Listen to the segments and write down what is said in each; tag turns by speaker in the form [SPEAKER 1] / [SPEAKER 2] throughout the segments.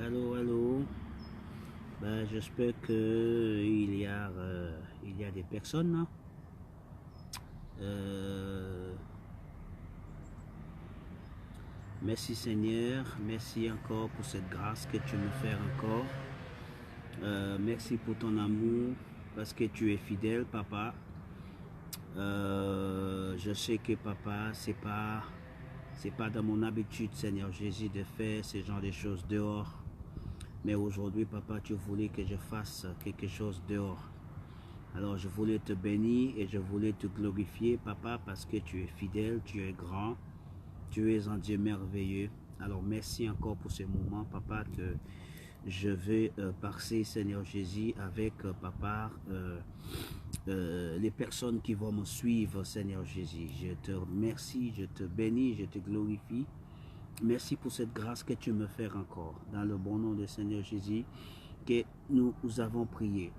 [SPEAKER 1] Allô. J'espère que il y a des personnes là. Euh, Merci Seigneur, merci encore pour cette grâce que tu me fais encore. Merci pour ton amour, parce que tu es fidèle, papa. Je sais que papa, c'est pas dans mon habitude, Seigneur Jésus, de faire ce genre de choses dehors. Mais aujourd'hui, papa, tu voulais que je fasse quelque chose dehors. Alors je voulais te bénir et je voulais te glorifier, papa, parce que tu es fidèle, tu es grand, tu es un Dieu merveilleux. Alors merci encore pour ce moment, papa, que je vais passer, Seigneur Jésus, avec, papa, les personnes qui vont me suivre, Seigneur Jésus. Je te remercie, je te bénis, je te glorifie. Merci pour cette grâce que tu me fais encore. Dans le bon nom de Seigneur Jésus, que nous avons prié.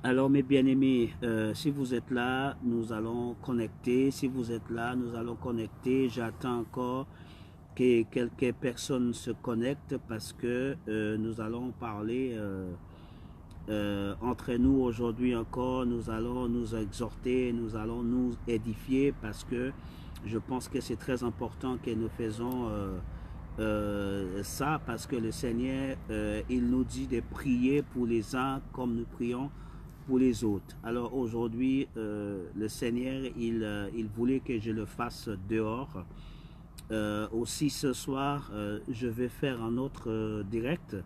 [SPEAKER 1] Alors mes bien-aimés, si vous êtes là, nous allons connecter. Si vous êtes là, nous allons connecter. J'attends encore que quelques personnes se connectent parce que nous allons parler entre nous aujourd'hui encore. Nous allons nous exhorter, nous allons nous édifier parce que je pense que c'est très important que nous faisons ça parce que le Seigneur, il nous dit de prier pour les uns comme nous prions pour les autres. Alors aujourd'hui, le Seigneur, il voulait que je le fasse dehors. Aussi ce soir, je vais faire un autre direct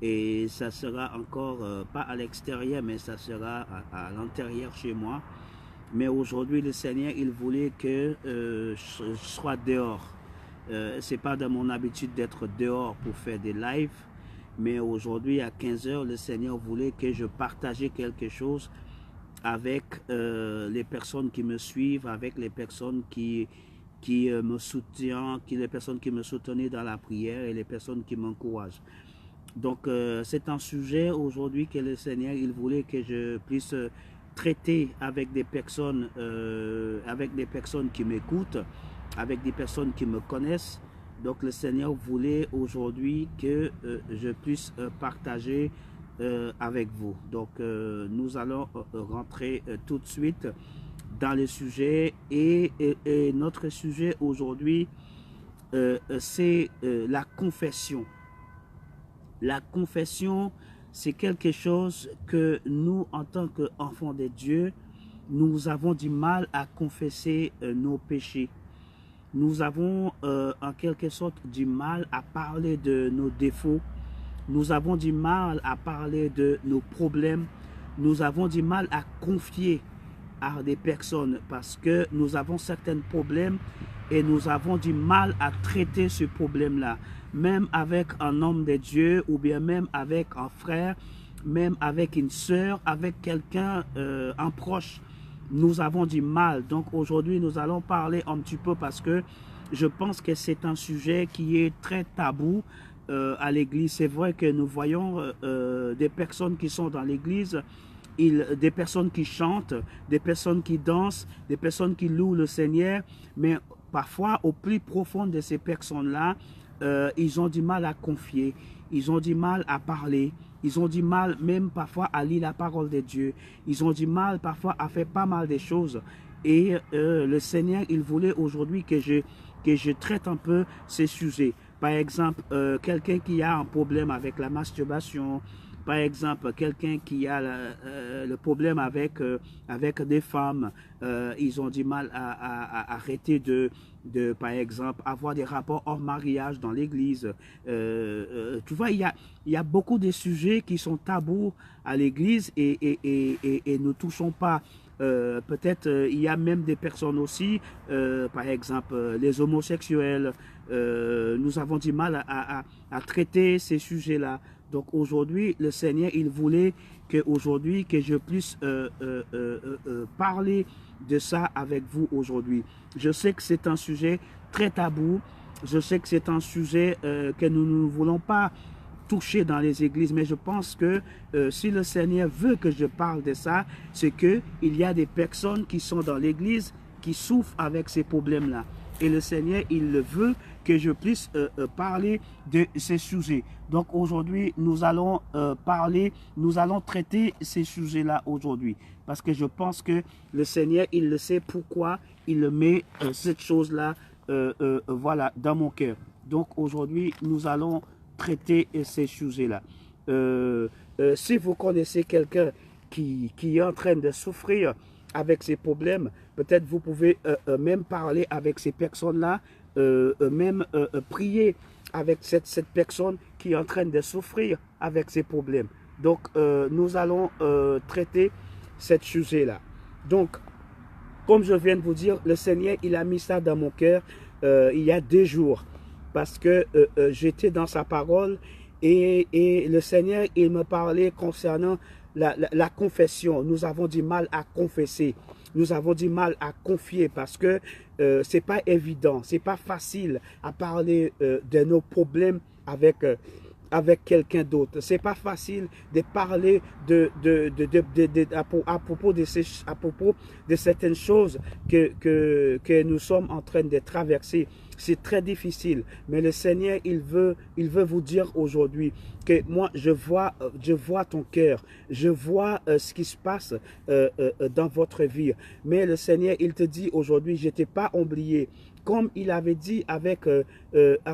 [SPEAKER 1] et ça sera encore, pas à l'extérieur, mais ça sera à l'intérieur chez moi. Mais aujourd'hui, le Seigneur, il voulait que je sois dehors. C'est pas de mon habitude d'être dehors pour faire des lives. Mais aujourd'hui, à 15 h, le Seigneur voulait que je partageais quelque chose avec les personnes qui me suivent, avec les personnes qui me soutiennent, les personnes qui me soutenaient dans la prière et les personnes qui m'encouragent. Donc, c'est un sujet aujourd'hui que le Seigneur, il voulait que je puisse traiter avec des personnes qui m'écoutent, avec des personnes qui me connaissent. Donc le Seigneur voulait aujourd'hui que je puisse partager avec vous. Donc nous allons rentrer tout de suite dans le sujet et notre sujet aujourd'hui c'est la confession. La confession, c'est quelque chose que nous, en tant qu'enfants de Dieu, nous avons du mal à confesser nos péchés. Nous avons en quelque sorte du mal à parler de nos défauts. Nous avons du mal à parler de nos problèmes. Nous avons du mal à confier à des personnes parce que nous avons certains problèmes et nous avons du mal à traiter ce problème-là. Même avec un homme de Dieu ou bien même avec un frère, même avec une sœur, avec quelqu'un, un proche. Nous avons du mal. Donc aujourd'hui, nous allons parler un petit peu parce que je pense que c'est un sujet qui est très tabou à l'église. C'est vrai que nous voyons des personnes qui sont dans l'église, des personnes qui chantent, des personnes qui dansent, des personnes qui louent le Seigneur, mais parfois au plus profond de ces personnes-là, ils ont du mal à confier, ils ont du mal à parler. Ils ont du mal même parfois à lire la parole de Dieu. Ils ont du mal parfois à faire pas mal de choses. Et le Seigneur, il voulait aujourd'hui que je traite un peu ces sujets. Par exemple, quelqu'un qui a un problème avec la masturbation. Par exemple, quelqu'un qui a le problème avec des femmes. Ils ont du mal à arrêter de, par exemple, avoir des rapports hors mariage dans l'église. Tu vois, il y a beaucoup de sujets qui sont tabous à l'église et ne touchons pas. Peut-être il y a même des personnes aussi, par exemple les homosexuels. Nous avons du mal à traiter ces sujets-là. Donc aujourd'hui, le Seigneur, il voulait que je puisse parler de ça avec vous aujourd'hui. Je sais que c'est un sujet très tabou. Je sais que c'est un sujet que nous ne voulons pas toucher dans les églises, mais je pense que si le Seigneur veut que je parle de ça, c'est qu'il y a des personnes qui sont dans l'église qui souffrent avec ces problèmes-là. Et le Seigneur, il le veut que je puisse parler de ces sujets. Donc aujourd'hui, nous allons nous allons traiter ces sujets-là aujourd'hui. Parce que je pense que le Seigneur, il le sait pourquoi il met cette chose-là voilà, dans mon cœur. Donc aujourd'hui, nous allons traiter ces sujets-là. Si vous connaissez quelqu'un qui est en train de souffrir avec ses problèmes, peut-être vous pouvez même parler avec ces personnes-là, même prier avec cette personne qui est en train de souffrir avec ses problèmes. Donc, nous allons traiter ce sujet-là. Donc, comme je viens de vous dire, le Seigneur, il a mis ça dans mon cœur il y a 2 jours. Parce que j'étais dans sa parole et le Seigneur, il me parlait concernant la confession. Nous avons du mal à confesser. Nous avons du mal à confier parce que c'est pas évident, c'est pas facile à parler de nos problèmes avec quelqu'un d'autre. C'est pas facile de parler à propos de certaines choses que nous sommes en train de traverser. C'est très difficile, mais le Seigneur, il veut vous dire aujourd'hui que moi, je vois ton cœur, je vois ce qui se passe dans votre vie. Mais le Seigneur, il te dit aujourd'hui, je t'ai pas oublié. Comme il avait dit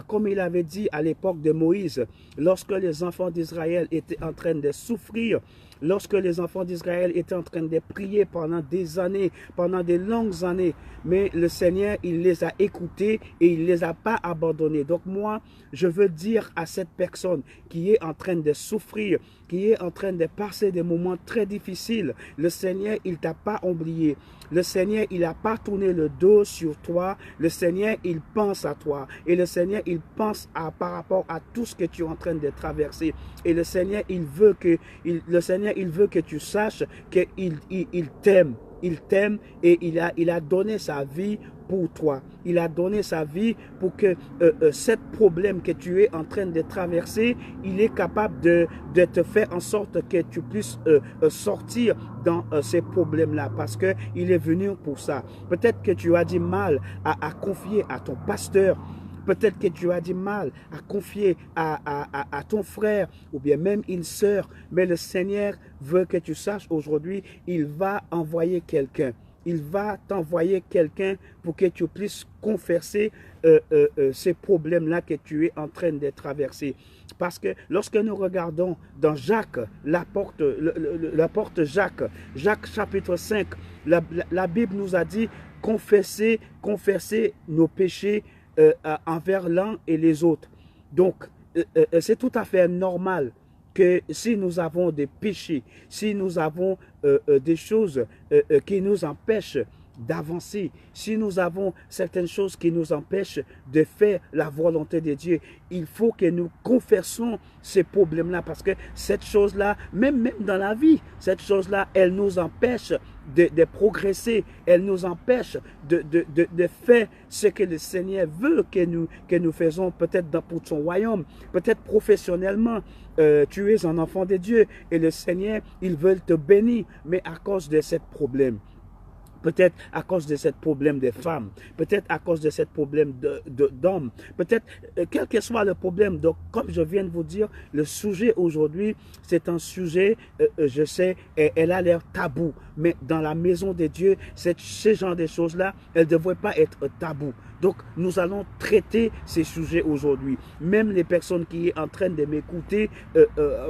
[SPEAKER 1] comme il avait dit à l'époque de Moïse, lorsque les enfants d'Israël étaient en train de souffrir, lorsque les enfants d'Israël étaient en train de prier pendant des années, pendant des longues années, mais le Seigneur, il les a écoutés et il ne les a pas abandonnés. Donc moi, je veux dire à cette personne qui est en train de souffrir, qui est en train de passer des moments très difficiles, le Seigneur, il ne t'a pas oublié. Le Seigneur, il n'a pas tourné le dos sur toi. Le Seigneur, il pense à toi. Et le Seigneur, il pense par rapport à tout ce que tu es en train de traverser. Et le Seigneur, il veut que tu saches qu'il t'aime. Il t'aime et il a donné sa vie pour toi. Il a donné sa vie pour que ce problème que tu es en train de traverser, il est capable de te faire en sorte que tu puisses sortir dans ces problèmes-là parce qu'il est venu pour ça. Peut-être que tu as du mal à confier à ton pasteur. Peut-être que tu as du mal à confier à ton frère ou bien même une sœur. Mais le Seigneur veut que tu saches aujourd'hui, il va envoyer quelqu'un. Il va t'envoyer quelqu'un pour que tu puisses confesser ces problèmes-là que tu es en train de traverser. Parce que lorsque nous regardons dans Jacques, la porte Jacques chapitre 5, la Bible nous a dit confesser nos péchés envers l'un et les autres. Donc, c'est tout à fait normal que si nous avons des péchés, si nous avons des choses qui nous empêchent d'avancer, si nous avons certaines choses qui nous empêchent de faire la volonté de Dieu, il faut que nous confessons ces problèmes-là parce que cette chose-là, même dans la vie, cette chose-là, elle nous empêche de progresser, elle nous empêche de faire ce que le Seigneur veut que nous faisons, peut-être pour son royaume, peut-être professionnellement. Tu es un enfant de Dieu et le Seigneur, il veut te bénir, mais à cause de ce problème, peut-être à cause de ce problème des femmes, peut-être à cause de ce problème d'hommes, peut-être quel que soit le problème. Donc, comme je viens de vous dire, le sujet aujourd'hui, c'est un sujet, je sais, elle a l'air tabou, mais dans la maison de Dieu, ce genre de choses-là, elles ne devraient pas être tabou. Donc, nous allons traiter ces sujets aujourd'hui. Même les personnes qui sont en train de m'écouter,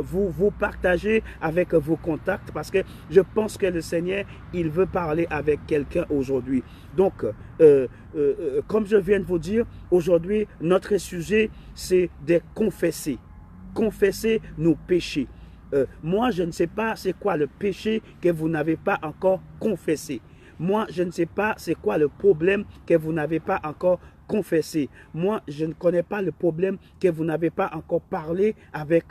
[SPEAKER 1] vous partagez avec vos contacts parce que je pense que le Seigneur, il veut parler avec quelqu'un aujourd'hui. Donc, comme je viens de vous dire, aujourd'hui, notre sujet, c'est de confesser. Confesser nos péchés. Moi, je ne sais pas c'est quoi le péché que vous n'avez pas encore confessé. Moi, je ne sais pas c'est quoi le problème que vous n'avez pas encore confessé. Moi, je ne connais pas le problème que vous n'avez pas encore parlé avec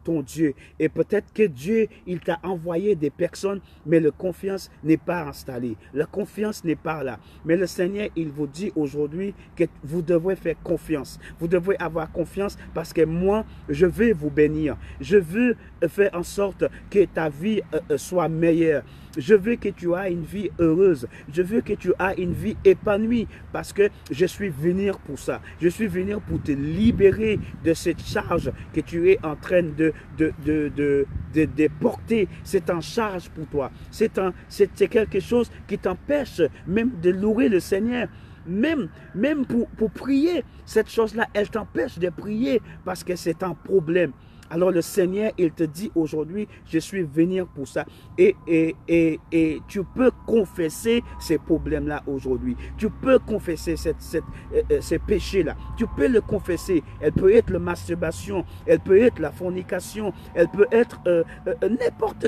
[SPEAKER 1] ton Dieu. Et peut-être que Dieu, il t'a envoyé des personnes, mais la confiance n'est pas installée. La confiance n'est pas là. Mais le Seigneur, il vous dit aujourd'hui que vous devrez faire confiance. Vous devrez avoir confiance parce que moi, je vais vous bénir. Je veux faire en sorte que ta vie soit meilleure. Je veux que tu aies une vie heureuse. Je veux que tu aies une vie épanouie parce que je suis venu pour ça. Je suis venu pour te libérer de cette charge que tu es en train de porter. C'est en charge pour toi. C'est quelque chose qui t'empêche même de louer le Seigneur. Même pour prier, cette chose-là, elle t'empêche de prier parce que c'est un problème. Alors le Seigneur, il te dit aujourd'hui, je suis venu pour ça. Et tu peux confesser ces problèmes-là aujourd'hui. Tu peux confesser ces péchés-là. Tu peux le confesser. Elle peut être la masturbation, elle peut être la fornication, elle peut être n'importe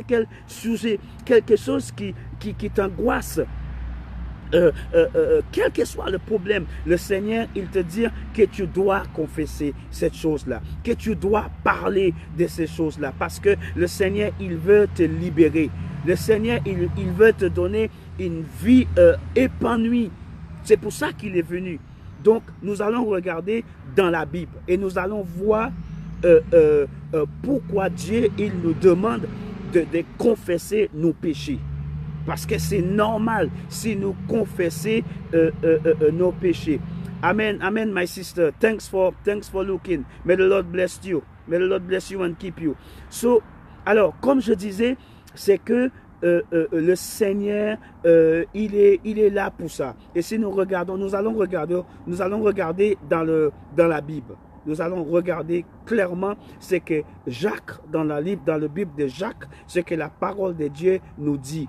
[SPEAKER 1] quel sujet, quelque chose qui t'angoisse. Quel que soit le problème, le Seigneur, il te dit que tu dois confesser cette chose-là, que tu dois parler de ces choses-là, parce que le Seigneur, il veut te libérer. Le Seigneur, il veut te donner une vie épanouie. C'est pour ça qu'il est venu. Donc, nous allons regarder dans la Bible et nous allons voir pourquoi Dieu, il nous demande de confesser nos péchés. Parce que c'est normal si nous confessons nos péchés. Amen, amen, my sister. Thanks for looking. May the Lord bless you. May the Lord bless you and keep you. So, alors, comme je disais, c'est que le Seigneur, il est là pour ça. Et si nous regardons, nous allons regarder dans la Bible. Nous allons regarder clairement ce que Jacques, dans le Bible de Jacques, ce que la parole de Dieu nous dit.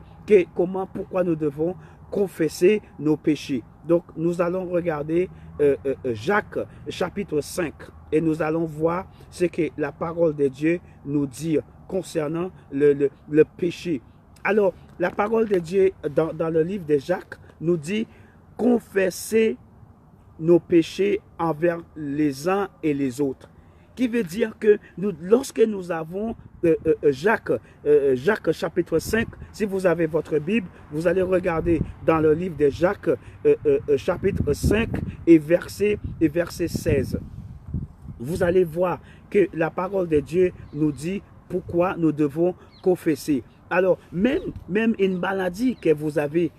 [SPEAKER 1] Pourquoi nous devons confesser nos péchés. Donc, nous allons regarder Jacques chapitre 5 et nous allons voir ce que la parole de Dieu nous dit concernant le péché. Alors, la parole de Dieu dans le livre de Jacques nous dit « Confessez nos péchés envers les uns et les autres ». Qui veut dire que lorsque nous avons Jacques chapitre 5, si vous avez votre Bible, vous allez regarder dans le livre de Jacques chapitre 5 et verset 16. Vous allez voir que la parole de Dieu nous dit pourquoi nous devons confesser. Alors, même une maladie que vous avez,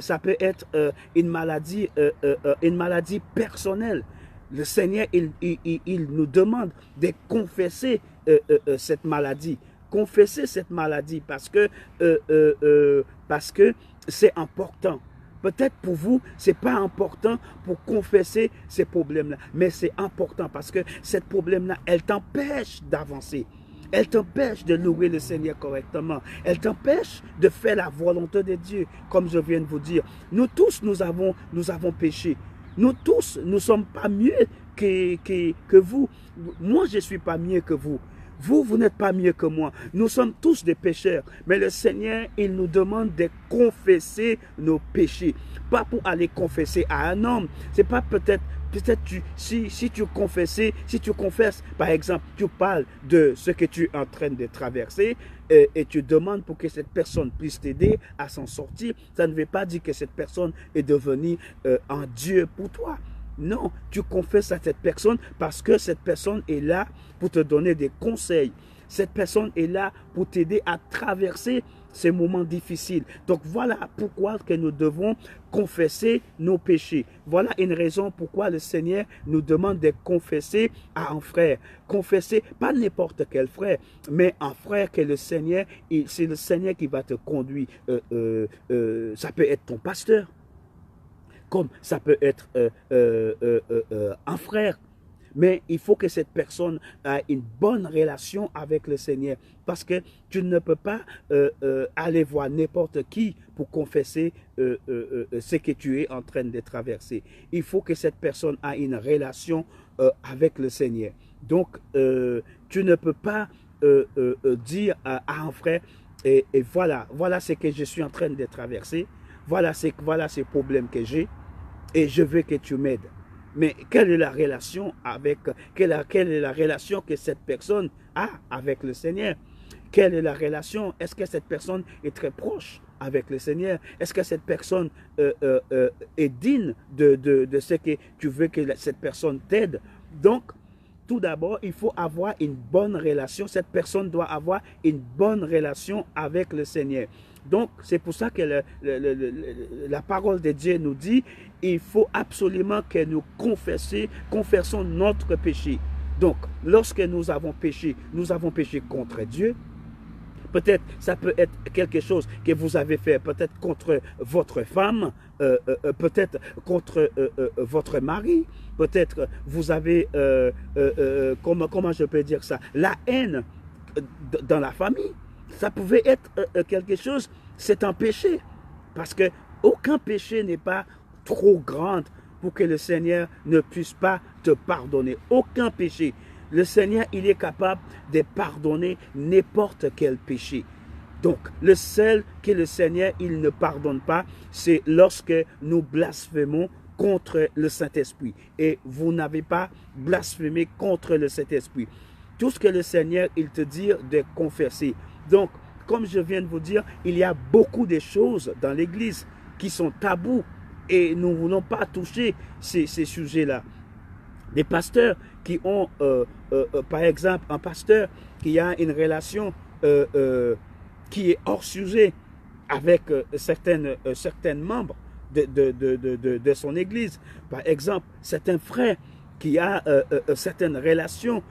[SPEAKER 1] ça peut être une maladie personnelle. Le Seigneur, il nous demande de confesser cette maladie. Confesser cette maladie parce que c'est important. Peut-être pour vous, ce n'est pas important pour confesser ces problèmes-là. Mais c'est important parce que ce problème-là, elle t'empêche d'avancer. Elle t'empêche de louer le Seigneur correctement. Elle t'empêche de faire la volonté de Dieu, comme je viens de vous dire. Nous tous, nous avons péché. Nous tous, nous ne sommes pas mieux que vous. Moi, je ne suis pas mieux que vous. Vous n'êtes pas mieux que moi. Nous sommes tous des pécheurs. Mais le Seigneur, il nous demande de confesser nos péchés. Pas pour aller confesser à un homme. C'est pas peut-être si tu confesses, par exemple, tu parles de ce que tu es en train de traverser et tu demandes pour que cette personne puisse t'aider à s'en sortir, ça ne veut pas dire que cette personne est devenue un Dieu pour toi. Non, tu confesses à cette personne parce que cette personne est là pour te donner des conseils. Cette personne est là pour t'aider à traverser ces moments difficiles. Donc voilà pourquoi que nous devons confesser nos péchés. Voilà une raison pourquoi le Seigneur nous demande de confesser à un frère. Confesser, pas n'importe quel frère, mais un frère que le Seigneur, c'est le Seigneur qui va te conduire. Ça peut être ton pasteur, comme ça peut être un frère. Mais il faut que cette personne ait une bonne relation avec le Seigneur. Parce que tu ne peux pas aller voir n'importe qui pour confesser ce que tu es en train de traverser. Il faut que cette personne ait une relation avec le Seigneur. Donc, tu ne peux pas dire à un frère, et voilà ce que je suis en train de traverser. Voilà ces problèmes que j'ai. Et je veux que tu m'aides. Mais quelle est la relation quelle est la relation que cette personne a avec le Seigneur? Quelle est la relation? Est-ce que cette personne est très proche avec le Seigneur? Est-ce que cette personne est digne de ce que tu veux que cette personne t'aide? Donc, tout d'abord, il faut avoir une bonne relation. Cette personne doit avoir une bonne relation avec le Seigneur. Donc, c'est pour ça que la parole de Dieu nous dit, il faut absolument que nous confessons notre péché. Donc, lorsque nous avons péché contre Dieu. Peut-être ça peut être quelque chose que vous avez fait, peut-être contre votre femme, peut-être contre votre mari, peut-être vous avez, comment je peux dire ça, la haine dans la famille. Ça pouvait être quelque chose, c'est un péché. Parce que aucun péché n'est pas trop grand pour que le Seigneur ne puisse pas te pardonner. Aucun péché. Le Seigneur, il est capable de pardonner n'importe quel péché. Donc, le seul que le Seigneur, il ne pardonne pas, c'est lorsque nous blasphémons contre le Saint-Esprit. Et vous n'avez pas blasphémé contre le Saint-Esprit. Tout ce que le Seigneur, il te dit de confesser. Donc, comme je viens de vous dire, il y a beaucoup de choses dans l'Église qui sont tabous et nous ne voulons pas toucher ces sujets-là. Des pasteurs qui ont, par exemple, un pasteur qui a une relation qui est hors sujet avec certains membres de son église. Par exemple, certains frères qui a certaines relations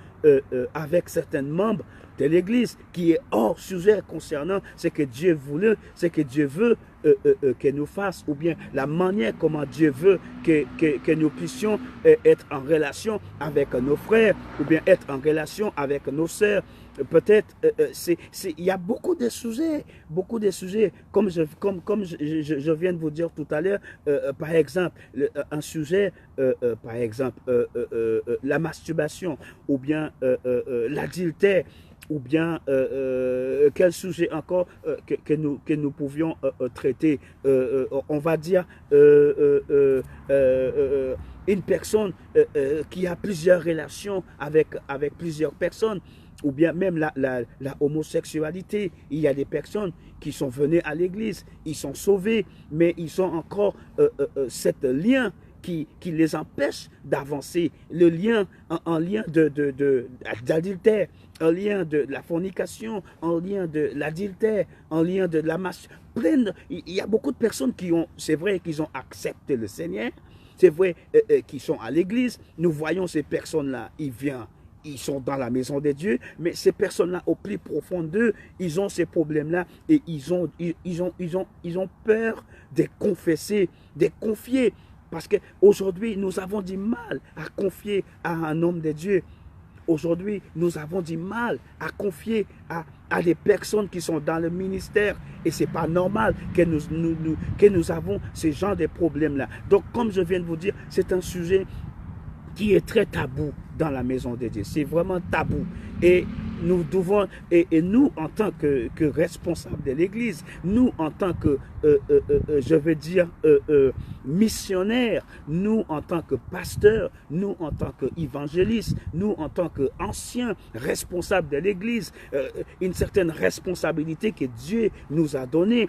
[SPEAKER 1] avec certains membres de l'église qui est hors sujet concernant ce que Dieu voulait, ce que Dieu veut que nous fassions, ou bien la manière comment Dieu veut que nous puissions être en relation avec nos frères, ou bien être en relation avec nos sœurs. Peut-être, il y a beaucoup de sujets, comme je viens de vous dire tout à l'heure, par exemple, un sujet, par exemple, la masturbation, ou bien l'adultère, ou bien quel sujet encore que nous pouvions traiter. On va dire une personne qui a plusieurs relations avec plusieurs personnes, ou bien même la homosexualité. Il y a des personnes qui sont venues à l'église, ils sont sauvés, mais ils ont encore cet lien qui les empêche d'avancer. Le lien, un lien d'adultère, un lien de la fornication, un lien de l'adultère, un lien de la masse. Il y a beaucoup de personnes qui ont, c'est vrai qu'ils ont accepté le Seigneur, c'est vrai qu'ils sont à l'église. Nous voyons ces personnes-là, ils sont dans la maison de Dieu, mais ces personnes-là, au plus profond d'eux, ils ont ces problèmes-là et ils ont peur de confesser, de confier. Parce qu'aujourd'hui, nous avons du mal à confier à un homme de Dieu. Aujourd'hui, nous avons du mal à confier à des personnes qui sont dans le ministère. Et ce n'est pas normal que nous avons ce genre de problèmes-là. Donc, comme je viens de vous dire, c'est un sujet qui est très tabou dans la maison de Dieu. C'est vraiment tabou. Et nous devons, et nous en tant que responsables de l'Église, nous en tant que, je veux dire, missionnaires, nous en tant que pasteurs, nous en tant qu'évangélistes, nous en tant qu'anciens responsables de l'Église, une certaine responsabilité que Dieu nous a donnée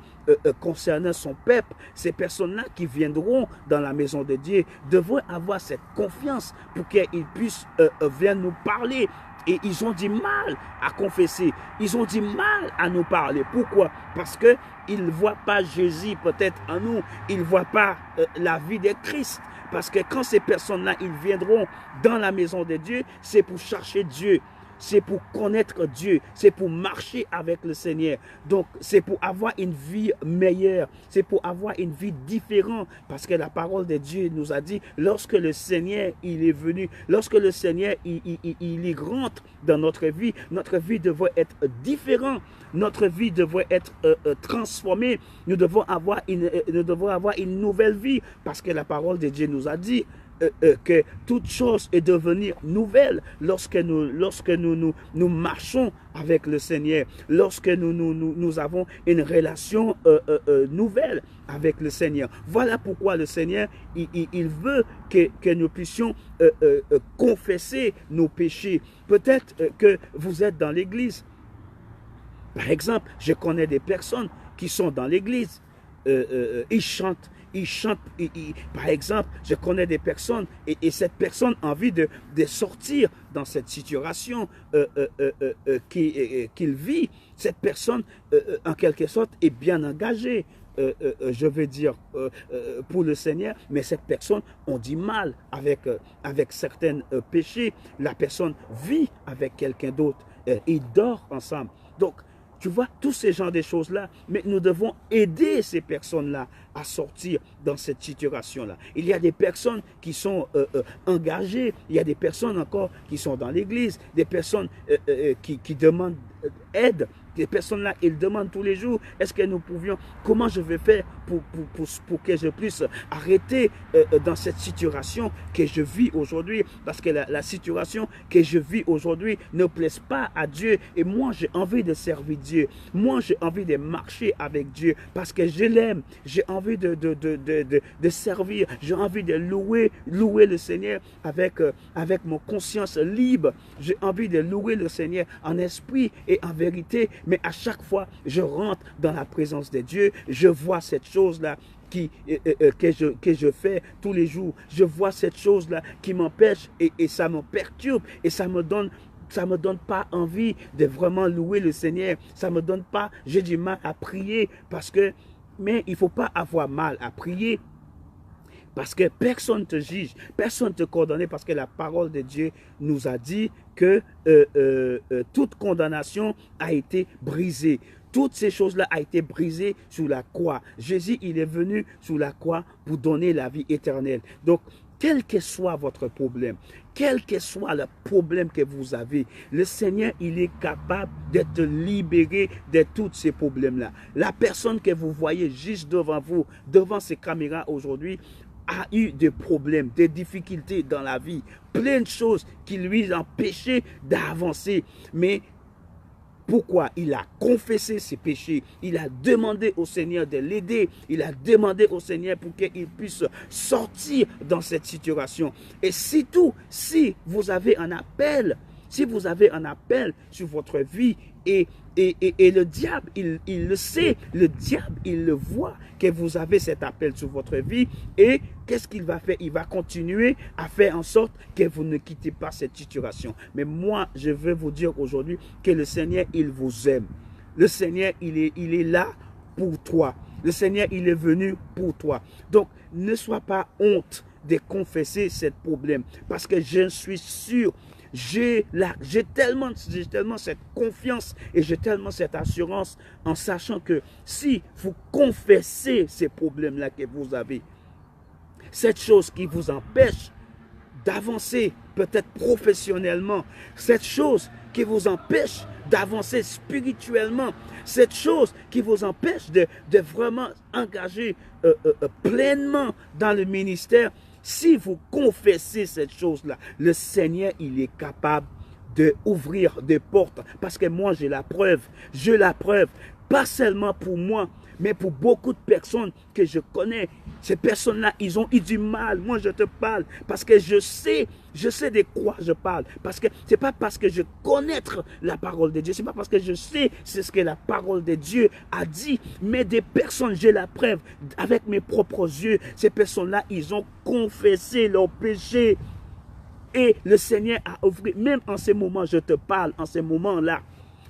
[SPEAKER 1] concernant son peuple. Ces personnes-là qui viendront dans la maison de Dieu devraient avoir cette confiance pour qu'ils puissent venir nous parler. Et ils ont du mal à confesser. Ils ont du mal à nous parler. Pourquoi? Parce qu'ils ne voient pas Jésus peut-être en nous. Ils ne voient pas la vie de Christ. Parce que quand ces personnes-là, ils viendront dans la maison de Dieu, c'est pour chercher Dieu. C'est pour connaître Dieu, c'est pour marcher avec le Seigneur. Donc, c'est pour avoir une vie meilleure, c'est pour avoir une vie différente. Parce que la parole de Dieu nous a dit, lorsque le Seigneur, il est venu, lorsque le Seigneur, il rentre dans notre vie devrait être différente. Notre vie devrait être transformée. Nous devons avoir une nouvelle vie. Parce que la parole de Dieu nous a dit, que toute chose est devenue nouvelle lorsque nous marchons avec le Seigneur, lorsque nous avons une relation nouvelle avec le Seigneur. Voilà pourquoi le Seigneur, il veut que nous puissions confesser nos péchés. Peut-être que vous êtes dans l'église. Par exemple, je connais des personnes qui sont dans l'église, ils chantent, il chante, par exemple, je connais des personnes et cette personne a envie de sortir dans cette situation qu'il vit. Cette personne, en quelque sorte, est bien engagée. Je veux dire, pour le Seigneur, mais cette personne, on dit mal avec certains péchés. La personne vit avec quelqu'un d'autre, ils dorment ensemble. Donc, tu vois, tous ces genres de choses-là, mais nous devons aider ces personnes-là à sortir dans cette situation-là. Il y a des personnes qui sont engagées, il y a des personnes encore qui sont dans l'église, des personnes qui demandent aide. Ces personnes-là, ils demandent tous les jours, est-ce que nous pouvions, comment je vais faire pour que je puisse arrêter dans cette situation que je vis aujourd'hui, parce que la situation que je vis aujourd'hui ne plaise pas à Dieu, et moi j'ai envie de servir Dieu, moi j'ai envie de marcher avec Dieu, parce que je l'aime, j'ai envie de servir, j'ai envie de louer le Seigneur avec mon conscience libre, j'ai envie de louer le Seigneur en esprit et en vérité. Mais à chaque fois, je rentre dans la présence de Dieu, je vois cette chose-là que je fais tous les jours. Je vois cette chose-là qui m'empêche et ça me perturbe et ça me donne pas envie de vraiment louer le Seigneur. Ça me donne pas, j'ai du mal à prier mais il ne faut pas avoir mal à prier. Parce que personne ne te juge, personne ne te condamne, parce que la parole de Dieu nous a dit que toute condamnation a été brisée. Toutes ces choses-là ont été brisées sous la croix. Jésus, il est venu sous la croix pour donner la vie éternelle. Donc, quel que soit votre problème, quel que soit le problème que vous avez, le Seigneur, il est capable de te libérer de tous ces problèmes-là. La personne que vous voyez juste devant vous, devant ces caméras aujourd'hui, a eu des problèmes, des difficultés dans la vie, plein de choses qui lui empêchaient d'avancer. Mais pourquoi? Il a confessé ses péchés, il a demandé au Seigneur de l'aider, il a demandé au Seigneur pour qu'il puisse sortir dans cette situation. Et surtout, si vous avez un appel, sur votre vie et le diable, il le sait, le diable, il le voit que vous avez cet appel sur votre vie et qu'est-ce qu'il va faire? Il va continuer à faire en sorte que vous ne quittez pas cette situation. Mais moi, je veux vous dire aujourd'hui que le Seigneur, il vous aime. Le Seigneur, il est là pour toi. Le Seigneur, il est venu pour toi. Donc, ne sois pas honte de confesser ce problème parce que je suis sûr, j'ai tellement cette confiance et j'ai tellement cette assurance en sachant que si vous confessez ces problèmes-là que vous avez, cette chose qui vous empêche d'avancer peut-être professionnellement, cette chose qui vous empêche d'avancer spirituellement, cette chose qui vous empêche de vraiment engager pleinement dans le ministère. Si vous confessez cette chose-là, le Seigneur, il est capable d'ouvrir des portes. Parce que moi, j'ai la preuve. Pas seulement pour moi, mais pour beaucoup de personnes que je connais. Ces personnes-là, ils ont eu du mal. Moi, je te parle parce que je sais de quoi je parle. Parce que c'est pas parce que je connais la parole de Dieu, c'est pas parce que je sais ce que la parole de Dieu a dit, mais des personnes, j'ai la preuve avec mes propres yeux. Ces personnes-là, ils ont confessé leurs péchés. Et le Seigneur a ouvert, même en ces moments, je te parle, en ces moments-là,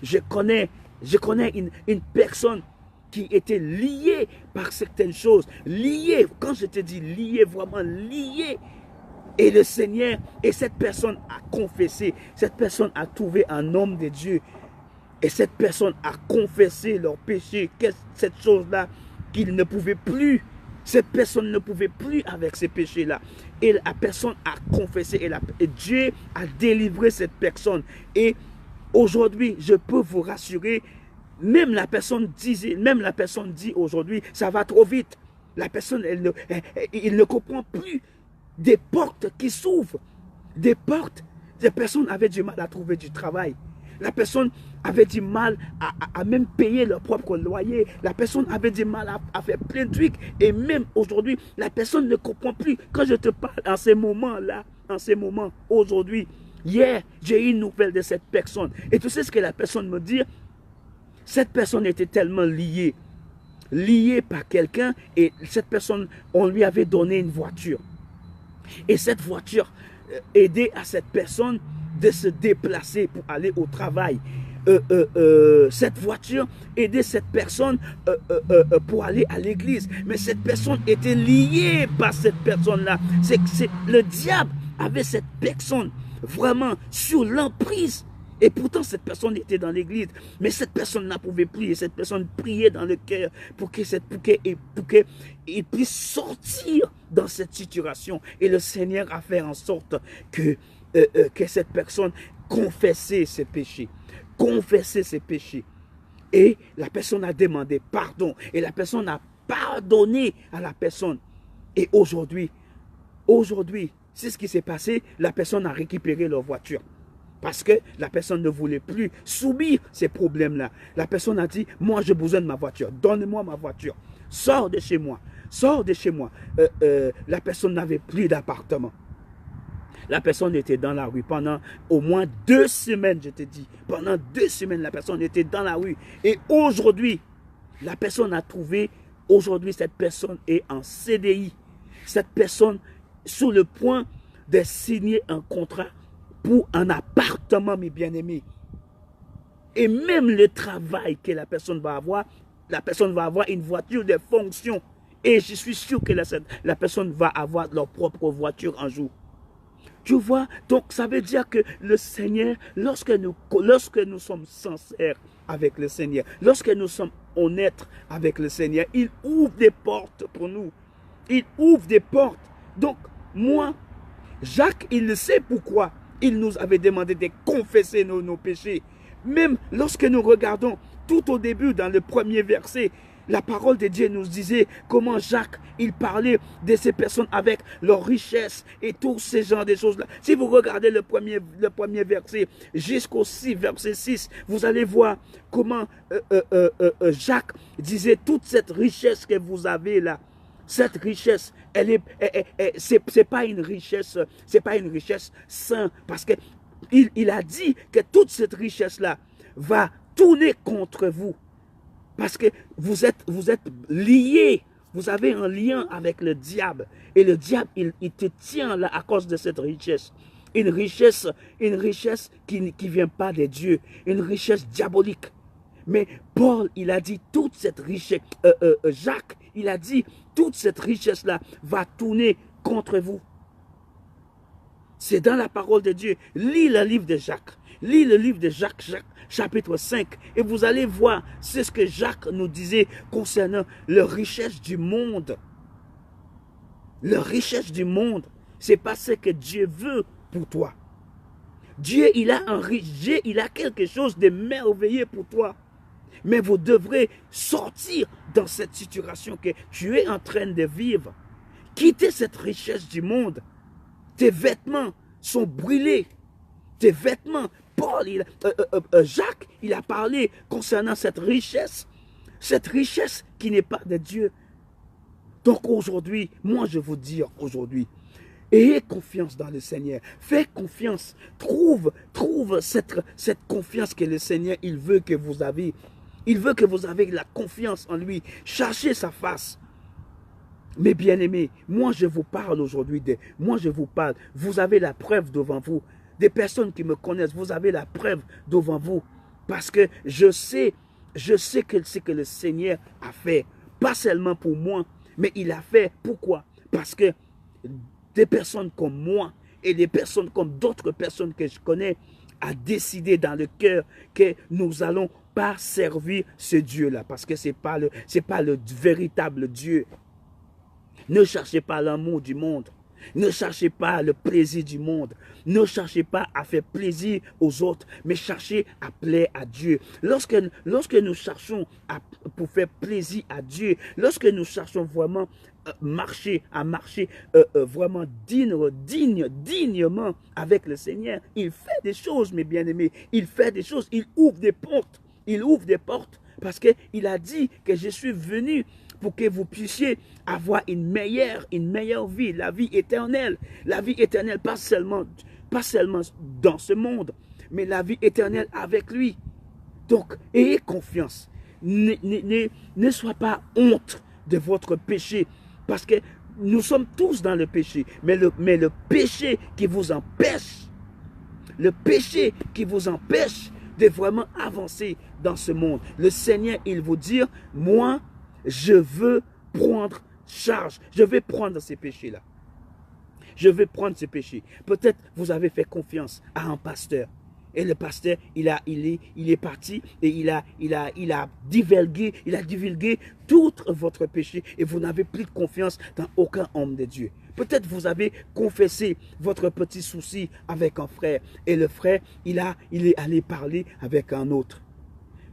[SPEAKER 1] je connais une personne qui était liée par certaines choses. Liée, quand je te dis liée, vraiment liée. Et le Seigneur, et cette personne a confessé, cette personne a trouvé un homme de Dieu. Et cette personne a confessé leur péché, cette chose-là qu'il ne pouvait plus. Cette personne ne pouvait plus avec ces péchés-là. Et la personne a confessé et Dieu a délivré cette personne. Et aujourd'hui, je peux vous rassurer, même la personne dit aujourd'hui, ça va trop vite. La personne, il ne comprend plus des portes qui s'ouvrent. Des portes, des personnes avaient du mal à trouver du travail. La personne avait du mal à même payer leur propre loyer. La personne avait du mal à faire plein de trucs. Et même aujourd'hui, la personne ne comprend plus. Quand je te parle en ces moments-là, aujourd'hui, hier, j'ai eu une nouvelle de cette personne. Et tu sais ce que la personne me dit? Cette personne était tellement liée. lié par quelqu'un et cette personne, on lui avait donné une voiture. Et cette voiture aidait à cette personne de se déplacer pour aller au travail. Cette voiture aidait cette personne pour aller à l'église. Mais cette personne était liée par cette personne-là. Le diable avait cette personne vraiment sur l'emprise. Et pourtant, cette personne était dans l'église. Mais cette personne ne pouvait prier. Cette personne priait dans le cœur pour qu'il puisse sortir dans cette situation. Et le Seigneur a fait en sorte que cette personne confessait ses péchés. Confessait ses péchés. Et la personne a demandé pardon. Et la personne a pardonné à la personne. Et aujourd'hui, c'est ce qui s'est passé. La personne a récupéré leur voiture. Parce que la personne ne voulait plus subir ces problèmes-là. La personne a dit, moi j'ai besoin de ma voiture, donne-moi ma voiture. Sors de chez moi, sors de chez moi. La personne n'avait plus d'appartement. La personne était dans la rue pendant au moins 2 semaines, je te dis. Pendant 2 semaines, la personne était dans la rue. Et aujourd'hui, la personne a trouvé, aujourd'hui cette personne est en CDI. Cette personne sur le point de signer un contrat pour un appartement, mes bien-aimés. Et même le travail que la personne va avoir une voiture de fonction. Et je suis sûr que la personne va avoir leur propre voiture un jour. Tu vois, donc ça veut dire que le Seigneur, lorsque nous sommes sincères avec le Seigneur, lorsque nous sommes honnêtes avec le Seigneur, il ouvre des portes pour nous. Il ouvre des portes. Donc, moi, Jacques, il le sait pourquoi. Il nous avait demandé de confesser nos péchés. Même lorsque nous regardons tout au début dans le premier verset, la parole de Dieu nous disait comment Jacques, il parlait de ces personnes avec leur richesse et tous ces genres de choses-là. Si vous regardez le premier verset jusqu'au verset 6, vous allez voir comment Jacques disait toute cette richesse que vous avez là. Cette richesse, c'est pas une richesse saine, parce que il a dit que toute cette richesse-là va tourner contre vous. Parce que vous êtes liés, vous avez un lien avec le diable. Et le diable, il te tient là à cause de cette richesse. Une richesse qui ne vient pas de Dieu, une richesse diabolique. Mais Paul, il a dit toute cette richesse, Jacques, il a dit toute cette richesse-là va tourner contre vous. C'est dans la parole de Dieu. Lis le livre de Jacques. Lis le livre de Jacques, chapitre 5. Et vous allez voir, c'est ce que Jacques nous disait concernant la richesse du monde. La richesse du monde, c'est pas ce que Dieu veut pour toi. Dieu, il a quelque chose de merveilleux pour toi. Mais vous devrez sortir dans cette situation que tu es en train de vivre. Quitter cette richesse du monde. Tes vêtements sont brûlés. Tes vêtements, Jacques, il a parlé concernant cette richesse qui n'est pas de Dieu. Donc aujourd'hui, moi je vous dis aujourd'hui, ayez confiance dans le Seigneur. Fais confiance. Trouve cette confiance que le Seigneur, il veut que vous avez. Il veut que vous ayez la confiance en lui. Cherchez sa face. Mes bien-aimés, moi je vous parle aujourd'hui. Vous avez la preuve devant vous. Des personnes qui me connaissent, vous avez la preuve devant vous. Parce que je sais que ce que le Seigneur a fait. Pas seulement pour moi, mais il a fait. Pourquoi? Parce que des personnes comme moi et des personnes comme d'autres personnes que je connais a décidé dans le cœur que nous allons pas servir ce Dieu-là. Parce que c'est pas le véritable Dieu. Ne cherchez pas l'amour du monde. Ne cherchez pas le plaisir du monde. Ne cherchez pas à faire plaisir aux autres, mais cherchez à plaire à Dieu. Lorsque nous cherchons pour faire plaisir à Dieu, lorsque nous cherchons vraiment marcher vraiment dignement avec le Seigneur, il fait des choses, mes bien-aimés. Il fait des choses, il ouvre des portes. Il ouvre des portes parce qu'il a dit que je suis venu pour que vous puissiez avoir une meilleure vie, la vie éternelle. La vie éternelle, pas seulement dans ce monde, mais la vie éternelle avec lui. Donc, ayez confiance. ne sois pas honte de votre péché. Parce que nous sommes tous dans le péché. Mais le péché qui vous empêche, le péché qui vous empêche de vraiment avancer dans ce monde. Le Seigneur, il vous dit, moi, je veux prendre charge. Je vais prendre ces péchés-là. Je vais prendre ces péchés. Peut-être vous avez fait confiance à un pasteur. Et le pasteur, il est parti et il a divulgué tout votre péché et vous n'avez plus de confiance dans aucun homme de Dieu. Peut-être vous avez confessé votre petit souci avec un frère et le frère, il est allé parler avec un autre.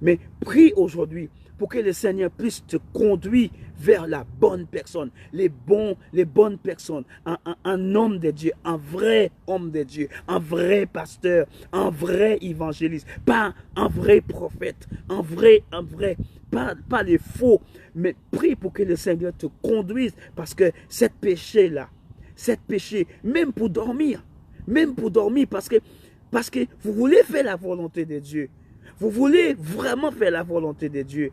[SPEAKER 1] Mais prie aujourd'hui pour que le Seigneur puisse te conduire vers la bonne personne, les bonnes personnes, un homme de Dieu, un vrai homme de Dieu, un vrai pasteur, un vrai évangéliste, pas un vrai prophète, un vrai, pas les faux, mais prie pour que le Seigneur te conduise parce que cette péché-là, même pour dormir, parce que vous voulez faire la volonté de Dieu, vous voulez vraiment faire la volonté de Dieu.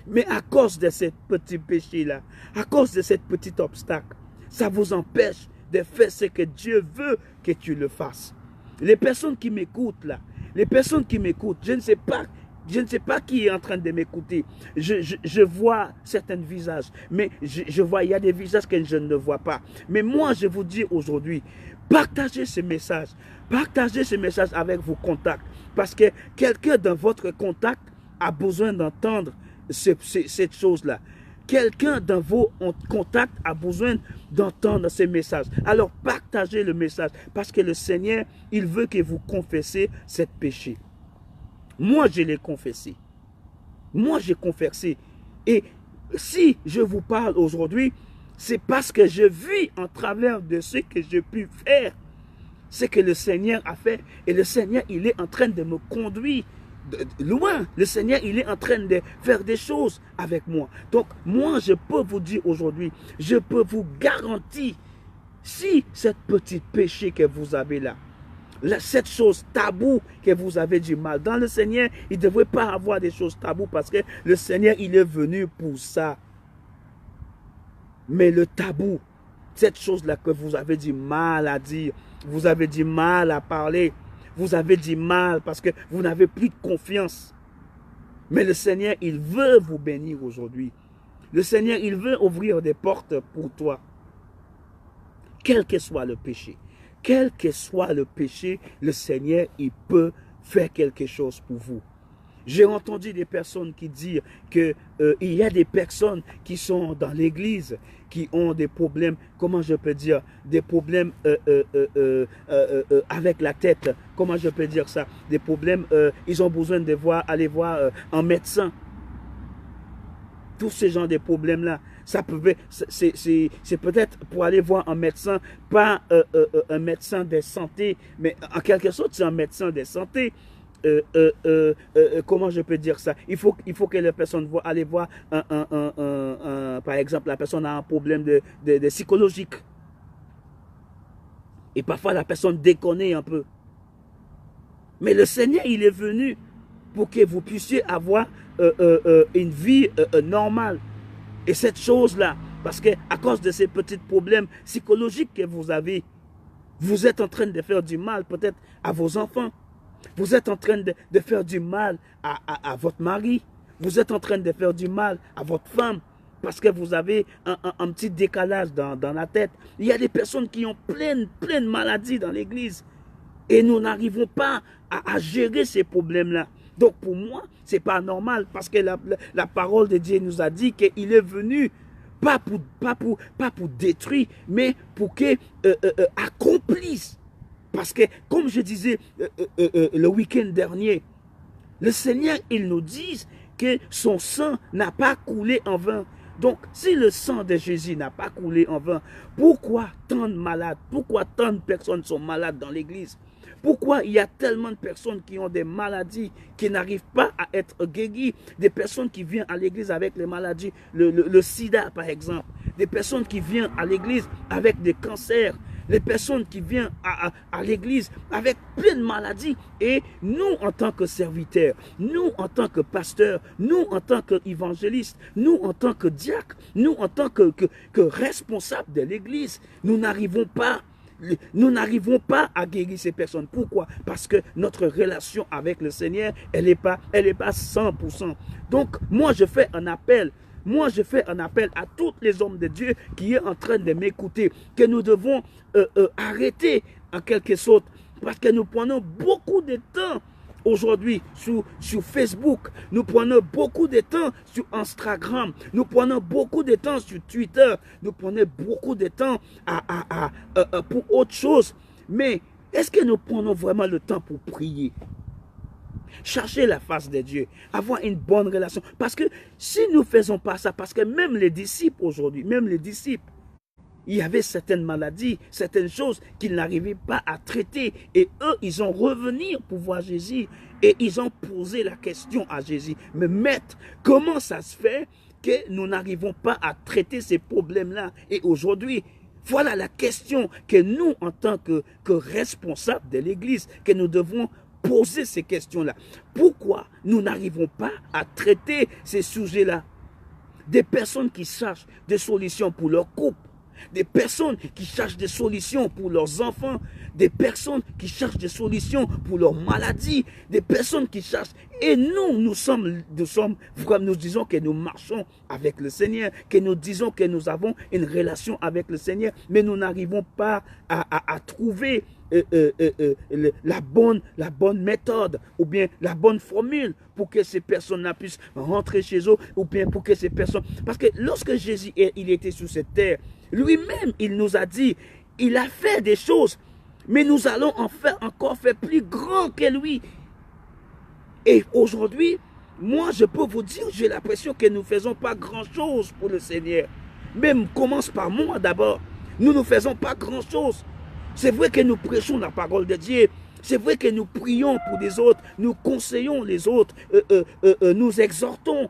[SPEAKER 1] Mais à cause de ce petit péché-là, à cause de ce petit obstacle, ça vous empêche de faire ce que Dieu veut que tu le fasses. Les personnes qui m'écoutent là, je ne sais pas qui est en train de m'écouter. Je vois certains visages, mais il y a des visages que je ne vois pas. Mais moi, je vous dis aujourd'hui, partagez ce message avec vos contacts. Parce que quelqu'un dans votre contact a besoin d'entendre cette chose-là. Quelqu'un dans vos contacts a besoin d'entendre ces messages. Alors partagez le message parce que le Seigneur, il veut que vous confessiez ce péché. Moi, je l'ai confessé. Moi, j'ai confessé. Et si je vous parle aujourd'hui, c'est parce que je vis en travers de ce que j'ai pu faire, ce que le Seigneur a fait. Et le Seigneur, il est en train de me conduire loin. Le Seigneur, il est en train de faire des choses avec moi. Donc, moi, je peux vous dire aujourd'hui, je peux vous garantir, si cette petite péché que vous avez là, cette chose taboue que vous avez du mal, dans le Seigneur, il ne devrait pas avoir des choses taboues parce que le Seigneur, il est venu pour ça. Mais le tabou, cette chose-là que vous avez du mal à dire, vous avez du mal à parler, vous avez du mal parce que vous n'avez plus de confiance. Mais le Seigneur, il veut vous bénir aujourd'hui. Le Seigneur, il veut ouvrir des portes pour toi. Quel que soit le péché. Quel que soit le péché, le Seigneur, il peut faire quelque chose pour vous. J'ai entendu des personnes qui disent qu'il y a des personnes qui sont dans l'église, qui ont des problèmes, comment je peux dire, des problèmes avec la tête, comment je peux dire ça, des problèmes, ils ont besoin de aller voir un médecin. Tous ces genres de problèmes-là, c'est peut-être pour aller voir un médecin, pas un médecin de santé, mais en quelque sorte, c'est un médecin de santé. Comment je peux dire ça? Il faut que la personne aller voir par exemple, la personne a un problème de psychologique. Et parfois, la personne déconne un peu. Mais le Seigneur, il est venu pour que vous puissiez avoir une vie normale. Et cette chose-là, parce qu'à cause de ces petits problèmes psychologiques que vous avez, vous êtes en train de faire du mal peut-être à vos enfants. Vous êtes en train de faire du mal à votre mari. Vous êtes en train de faire du mal à votre femme parce que vous avez un petit décalage dans la tête. Il y a des personnes qui ont plein de maladies dans l'église et nous n'arrivons pas à gérer ces problèmes-là. Donc pour moi, ce n'est pas normal parce que la parole de Dieu nous a dit qu'il est venu pas pour détruire, mais pour qu'il accomplisse. Parce que, comme je disais le week-end dernier, le Seigneur, il nous dit que son sang n'a pas coulé en vain. Donc, si le sang de Jésus n'a pas coulé en vain, pourquoi tant de malades, pourquoi tant de personnes sont malades dans l'église? Pourquoi il y a tellement de personnes qui ont des maladies, qui n'arrivent pas à être guéries? Des personnes qui viennent à l'église avec les maladies, le sida par exemple. Des personnes qui viennent à l'église avec des cancers. les personnes qui viennent à l'église avec plein de maladies. Et nous, en tant que serviteurs, nous, en tant que pasteurs, nous, en tant qu'évangélistes, nous, en tant que diacres, nous, en tant que responsables de l'église, nous n'arrivons pas à guérir ces personnes. Pourquoi? Parce que notre relation avec le Seigneur, elle n'est pas 100%. Donc, moi, je fais un appel. Moi, je fais un appel à tous les hommes de Dieu qui sont en train de m'écouter, que nous devons arrêter en quelque sorte, parce que nous prenons beaucoup de temps aujourd'hui sur Facebook, nous prenons beaucoup de temps sur Instagram, nous prenons beaucoup de temps sur Twitter, nous prenons beaucoup de temps pour autre chose. Mais est-ce que nous prenons vraiment le temps pour prier? Chercher la face de Dieu, avoir une bonne relation. Parce que si nous ne faisons pas ça, parce que même les disciples aujourd'hui, il y avait certaines maladies, certaines choses qu'ils n'arrivaient pas à traiter. Et eux, ils ont revenu pour voir Jésus. Et ils ont posé la question à Jésus. Mais maître, comment ça se fait que nous n'arrivons pas à traiter ces problèmes-là? Et aujourd'hui, voilà la question que nous, en tant que responsables de l'Église, que nous devons poser ces questions-là. Pourquoi nous n'arrivons pas à traiter ces sujets-là? Des personnes qui cherchent des solutions pour leur couple, des personnes qui cherchent des solutions pour leurs enfants, des personnes qui cherchent des solutions pour leurs maladies, des personnes qui cherchent. Et nous disons que nous marchons avec le Seigneur, que nous disons que nous avons une relation avec le Seigneur, mais nous n'arrivons pas à trouver la bonne méthode ou bien la bonne formule pour que ces personnes-là puissent rentrer chez eux, ou bien pour que ces personnes... Parce que lorsque Jésus il était sur cette terre, lui-même, il nous a dit, il a fait des choses, mais nous allons encore faire plus grand que lui. Et aujourd'hui, moi, je peux vous dire, j'ai l'impression que nous ne faisons pas grand-chose pour le Seigneur. Même commence par moi d'abord. Nous ne faisons pas grand-chose. C'est vrai que nous prêchons la parole de Dieu. C'est vrai que nous prions pour les autres. Nous conseillons les autres. Nous exhortons.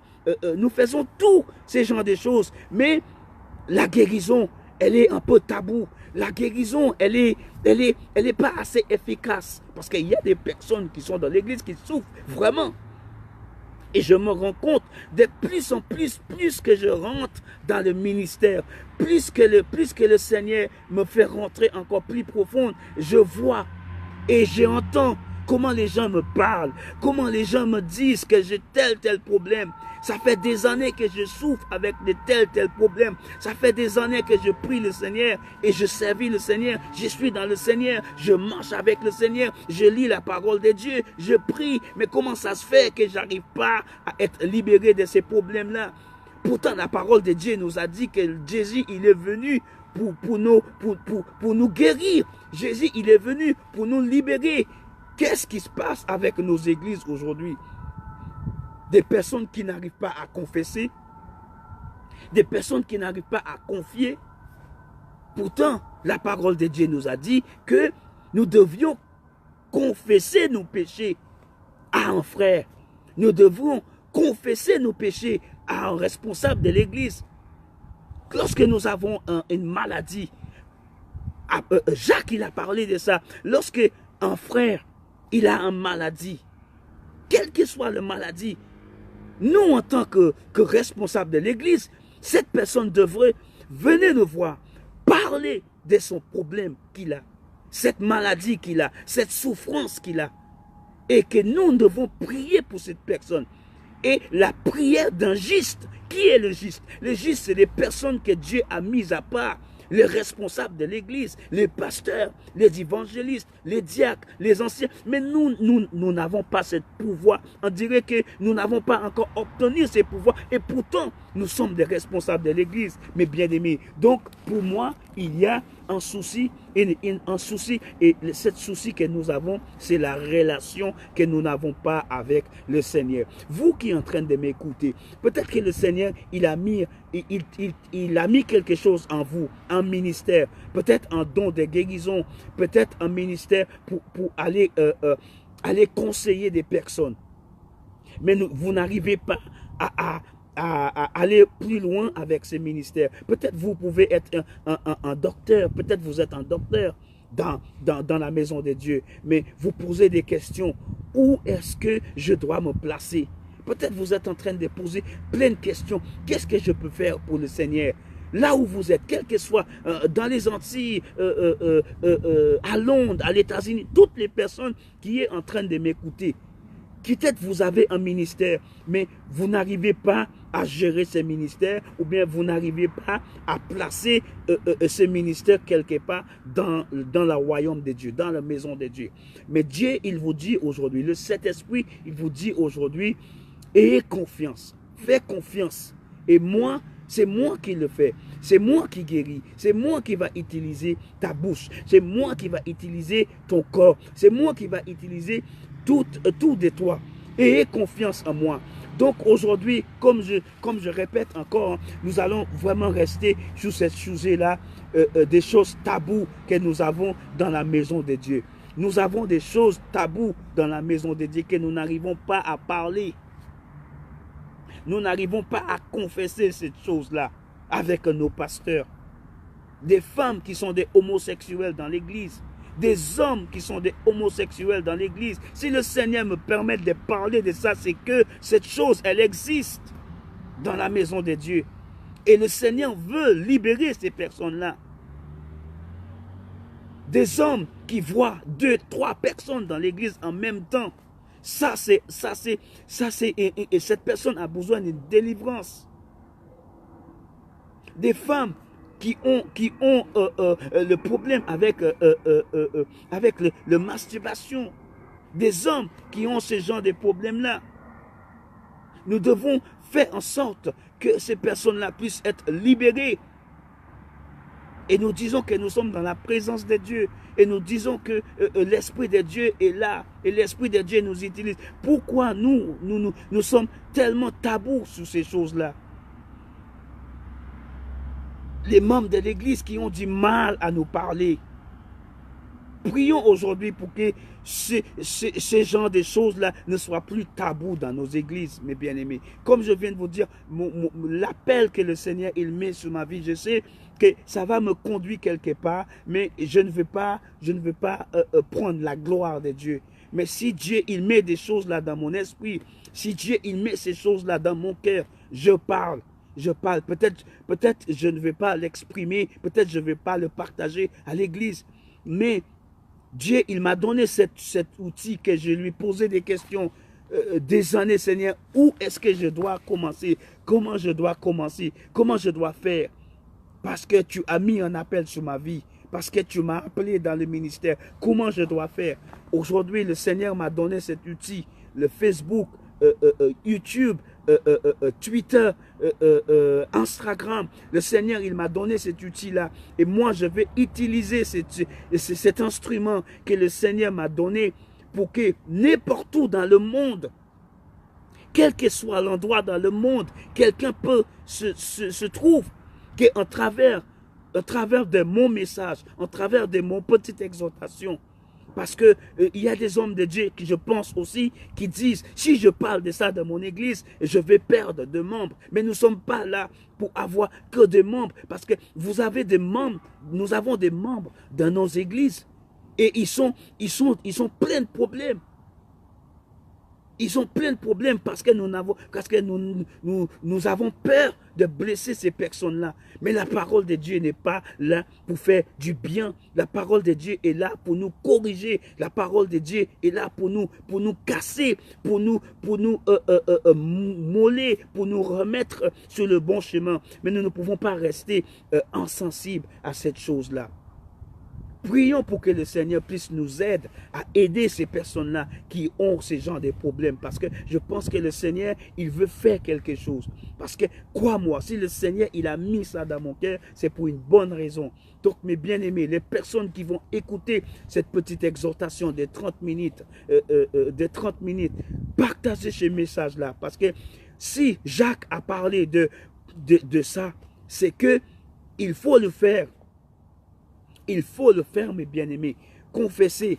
[SPEAKER 1] Nous faisons tous ces genres de choses. Mais la guérison, elle est un peu taboue. La guérison, elle est pas assez efficace. Parce qu'il y a des personnes qui sont dans l'église qui souffrent vraiment. Et je me rends compte de plus en plus que je rentre dans le ministère, plus que le Seigneur me fait rentrer encore plus profond, je vois et j'entends comment les gens me parlent, comment les gens me disent que j'ai tel problème. Ça fait des années que je souffre avec de tels problèmes. Ça fait des années que je prie le Seigneur et je servis le Seigneur. Je suis dans le Seigneur, je marche avec le Seigneur, je lis la parole de Dieu, je prie. Mais comment ça se fait que j'arrive pas à être libéré de ces problèmes-là? Pourtant, la parole de Dieu nous a dit que Jésus, il est venu pour nous guérir. Jésus, il est venu pour nous libérer. Qu'est-ce qui se passe avec nos églises aujourd'hui? Des personnes qui n'arrivent pas à confesser, des personnes qui n'arrivent pas à confier. Pourtant, la parole de Dieu nous a dit que nous devions confesser nos péchés à un frère. Nous devons confesser nos péchés à un responsable de l'église. Lorsque nous avons une maladie, Jacques, il a parlé de ça. Lorsque un frère, il a une maladie, quelle que soit la maladie, nous, en tant que responsables de l'église, cette personne devrait venir nous voir, parler de son problème qu'il a, cette maladie qu'il a, cette souffrance qu'il a. Et que nous devons prier pour cette personne. Et la prière d'un juste, qui est le juste? Le juste, c'est les personnes que Dieu a mises à part. Les responsables de l'église, les pasteurs, les évangélistes, les diacres, les anciens. Mais nous n'avons pas ce pouvoir. On dirait que nous n'avons pas encore obtenu ces pouvoirs. Et pourtant, nous sommes des responsables de l'église, mes bien-aimés. Donc, pour moi, il y a un souci. Et ce souci que nous avons, c'est la relation que nous n'avons pas avec le Seigneur. Vous qui êtes en train de m'écouter, peut-être que le Seigneur, il a mis quelque chose en vous, un ministère, peut-être un don de guérison, peut-être un ministère pour aller conseiller des personnes. Mais vous n'arrivez pas à aller plus loin avec ce ministère. Peut-être vous pouvez être un docteur, peut-être vous êtes un docteur dans la maison de Dieu, mais vous posez des questions. Où est-ce que je dois me placer? Peut-être vous êtes en train de poser plein de questions. Qu'est-ce que je peux faire pour le Seigneur? Là où vous êtes, quel que soit, dans les Antilles, à Londres, à l'États-Unis, toutes les personnes qui sont en train de m'écouter, peut-être vous avez un ministère, mais vous n'arrivez pas à gérer ce ministère, ou bien vous n'arrivez pas à placer ce ministère quelque part dans le royaume de Dieu, dans la maison de Dieu. Mais Dieu, il vous dit aujourd'hui, le Saint-Esprit, il vous dit aujourd'hui, ayez confiance, faites confiance. Et moi, c'est moi qui le fais. C'est moi qui guéris. C'est moi qui va utiliser ta bouche. C'est moi qui va utiliser ton corps. C'est moi qui va utiliser tout de toi. Ayez confiance en moi. Donc aujourd'hui, comme je répète encore, nous allons vraiment rester sur ce sujet-là, des choses taboues que nous avons dans la maison de Dieu. Nous avons des choses taboues dans la maison de Dieu que nous n'arrivons pas à parler. Nous n'arrivons pas à confesser cette chose-là avec nos pasteurs. Des femmes qui sont des homosexuels dans l'église. Des hommes qui sont des homosexuels dans l'église. Si le Seigneur me permet de parler de ça, c'est que cette chose, elle existe dans la maison de Dieu. Et le Seigneur veut libérer ces personnes-là. Des hommes qui voient 2, 3 personnes dans l'église en même temps. Et cette personne a besoin d'une délivrance. Des femmes qui ont le problème avec le masturbation. Des hommes qui ont ce genre de problème-là. Nous devons faire en sorte que ces personnes-là puissent être libérées. Et nous disons que nous sommes dans la présence de Dieu. Et nous disons que l'Esprit de Dieu est là. Et l'Esprit de Dieu nous utilise. Pourquoi nous sommes tellement tabous sur ces choses-là? Les membres de l'Église qui ont du mal à nous parler. Prions aujourd'hui pour que ces genres de choses-là ne soient plus tabous dans nos églises, mes bien-aimés. Comme je viens de vous dire, l'appel que le Seigneur il met sur ma vie, je sais que ça va me conduire quelque part, mais je ne veux pas prendre la gloire de Dieu. Mais si Dieu il met des choses là dans mon esprit, si Dieu il met ces choses là dans mon cœur, je parle. Je parle. Peut-être je ne vais pas l'exprimer, peut-être je ne vais pas le partager à l'église, mais Dieu, il m'a donné cet outil que je lui posais des questions des années, Seigneur. Où est-ce que je dois commencer? Comment je dois commencer? Comment je dois faire? Parce que tu as mis un appel sur ma vie. Parce que tu m'as appelé dans le ministère. Comment je dois faire? Aujourd'hui, le Seigneur m'a donné cet outil. Le Facebook, YouTube, Twitter, Instagram. Le Seigneur, il m'a donné cet outil-là. Et moi, je vais utiliser cet instrument que le Seigneur m'a donné pour que n'importe où dans le monde, quel que soit l'endroit dans le monde, quelqu'un peut se trouve qu'en travers de mon message, en travers de mon petite exhortation, parce que il y a des hommes de Dieu qui, je pense aussi, qui disent, si je parle de ça dans mon église, je vais perdre de membres. Mais nous ne sommes pas là pour avoir que des membres, parce que vous avez des membres, nous avons des membres dans nos églises, et ils sont pleins de problèmes. Ils ont plein de problèmes parce que nous avons peur de blesser ces personnes-là. Mais la parole de Dieu n'est pas là pour faire du bien. La parole de Dieu est là pour nous corriger. La parole de Dieu est là pour nous casser, pour nous moller, pour nous remettre sur le bon chemin. Mais nous ne pouvons pas rester insensibles à cette chose-là. Prions pour que le Seigneur puisse nous aider à aider ces personnes-là qui ont ce genre de problèmes. Parce que je pense que le Seigneur, il veut faire quelque chose. Parce que, crois-moi, si le Seigneur, il a mis ça dans mon cœur, c'est pour une bonne raison. Donc, mes bien-aimés, les personnes qui vont écouter cette petite exhortation de 30 minutes, partagez ce message-là. Parce que si Jacques a parlé de ça, c'est que il faut le faire. Il faut le faire, mes bien-aimés. Confesser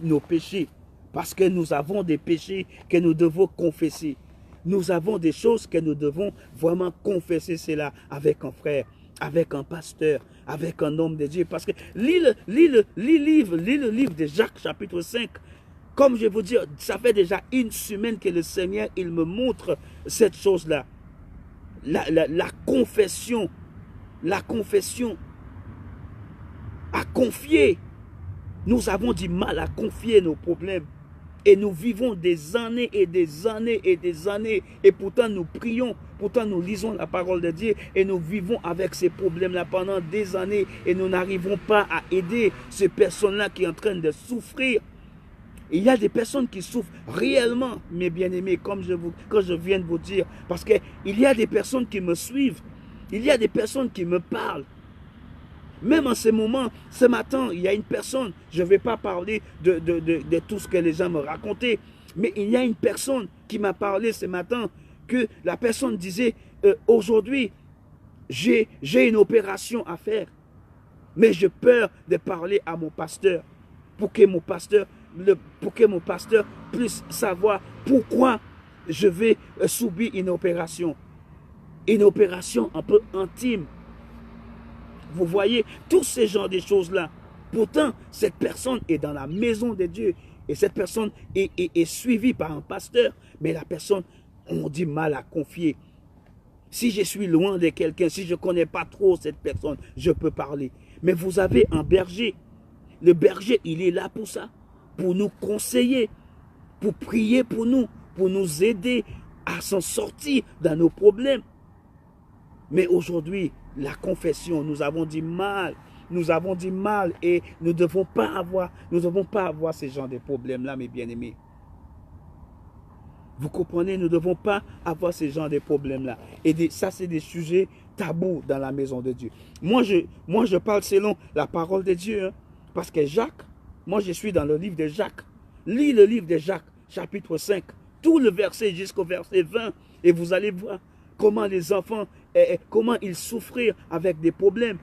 [SPEAKER 1] nos péchés. Parce que nous avons des péchés que nous devons confesser. nous avons des choses que nous devons vraiment confesser cela avec un frère, avec un pasteur, avec un homme de Dieu. Parce que lis le livre de Jacques chapitre 5. Comme je vous dis, ça fait déjà une semaine que le Seigneur, il me montre cette chose-là. La confession à confier. Nous avons du mal à confier nos problèmes. Et nous vivons des années et des années et des années. Et pourtant nous prions, pourtant nous lisons la parole de Dieu. Et nous vivons avec ces problèmes-là pendant des années. Et nous n'arrivons pas à aider ces personnes-là qui sont en train de souffrir. Il y a des personnes qui souffrent réellement, mes bien-aimés, comme je viens de vous dire. Parce qu'il y a des personnes qui me suivent. Il y a des personnes qui me parlent. Même en ce moment, ce matin, il y a une personne, je ne vais pas parler de tout ce que les gens me racontaient, mais il y a une personne qui m'a parlé ce matin, que la personne disait, aujourd'hui, j'ai une opération à faire, mais j'ai peur de parler à mon pasteur, pour que mon pasteur puisse savoir pourquoi je vais subir une opération un peu intime. Vous voyez, tous ces genres de choses-là. Pourtant, cette personne est dans la maison de Dieu. Et cette personne est suivie par un pasteur. Mais la personne, on dit mal à confier. Si je suis loin de quelqu'un, si je ne connais pas trop cette personne, je peux parler. Mais vous avez un berger. Le berger, il est là pour ça. Pour nous conseiller. Pour prier pour nous aider à s'en sortir dans nos problèmes. Mais aujourd'hui, la confession, nous avons du mal et nous ne devons pas avoir ce genre de problèmes-là, mes bien-aimés. Vous comprenez, nous ne devons pas avoir ce genre de problèmes-là. Et ça, c'est des sujets tabous dans la maison de Dieu. Moi, je parle selon la parole de Dieu, hein, parce que Jacques, moi, je suis dans le livre de Jacques. Lis le livre de Jacques, chapitre 5, tout le verset jusqu'au verset 20, et vous allez voir comment les enfants, comment ils souffraient avec des problèmes.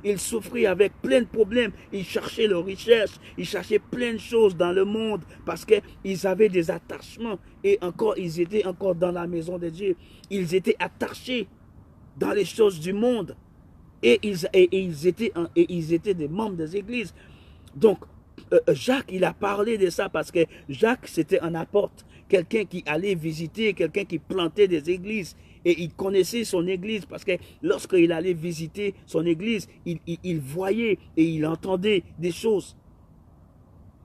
[SPEAKER 1] Ils souffraient avec plein de problèmes. Ils cherchaient leur richesse. Ils cherchaient plein de choses dans le monde parce qu'ils avaient des attachements. Et encore, ils étaient encore dans la maison de Dieu. Ils étaient attachés dans les choses du monde. Et ils étaient des membres des églises. Donc, Jacques, il a parlé de ça parce que Jacques, c'était un apôtre. Quelqu'un qui allait visiter, quelqu'un qui plantait des églises. Et il connaissait son église parce que lorsqu'il allait visiter son église, il voyait et il entendait des choses.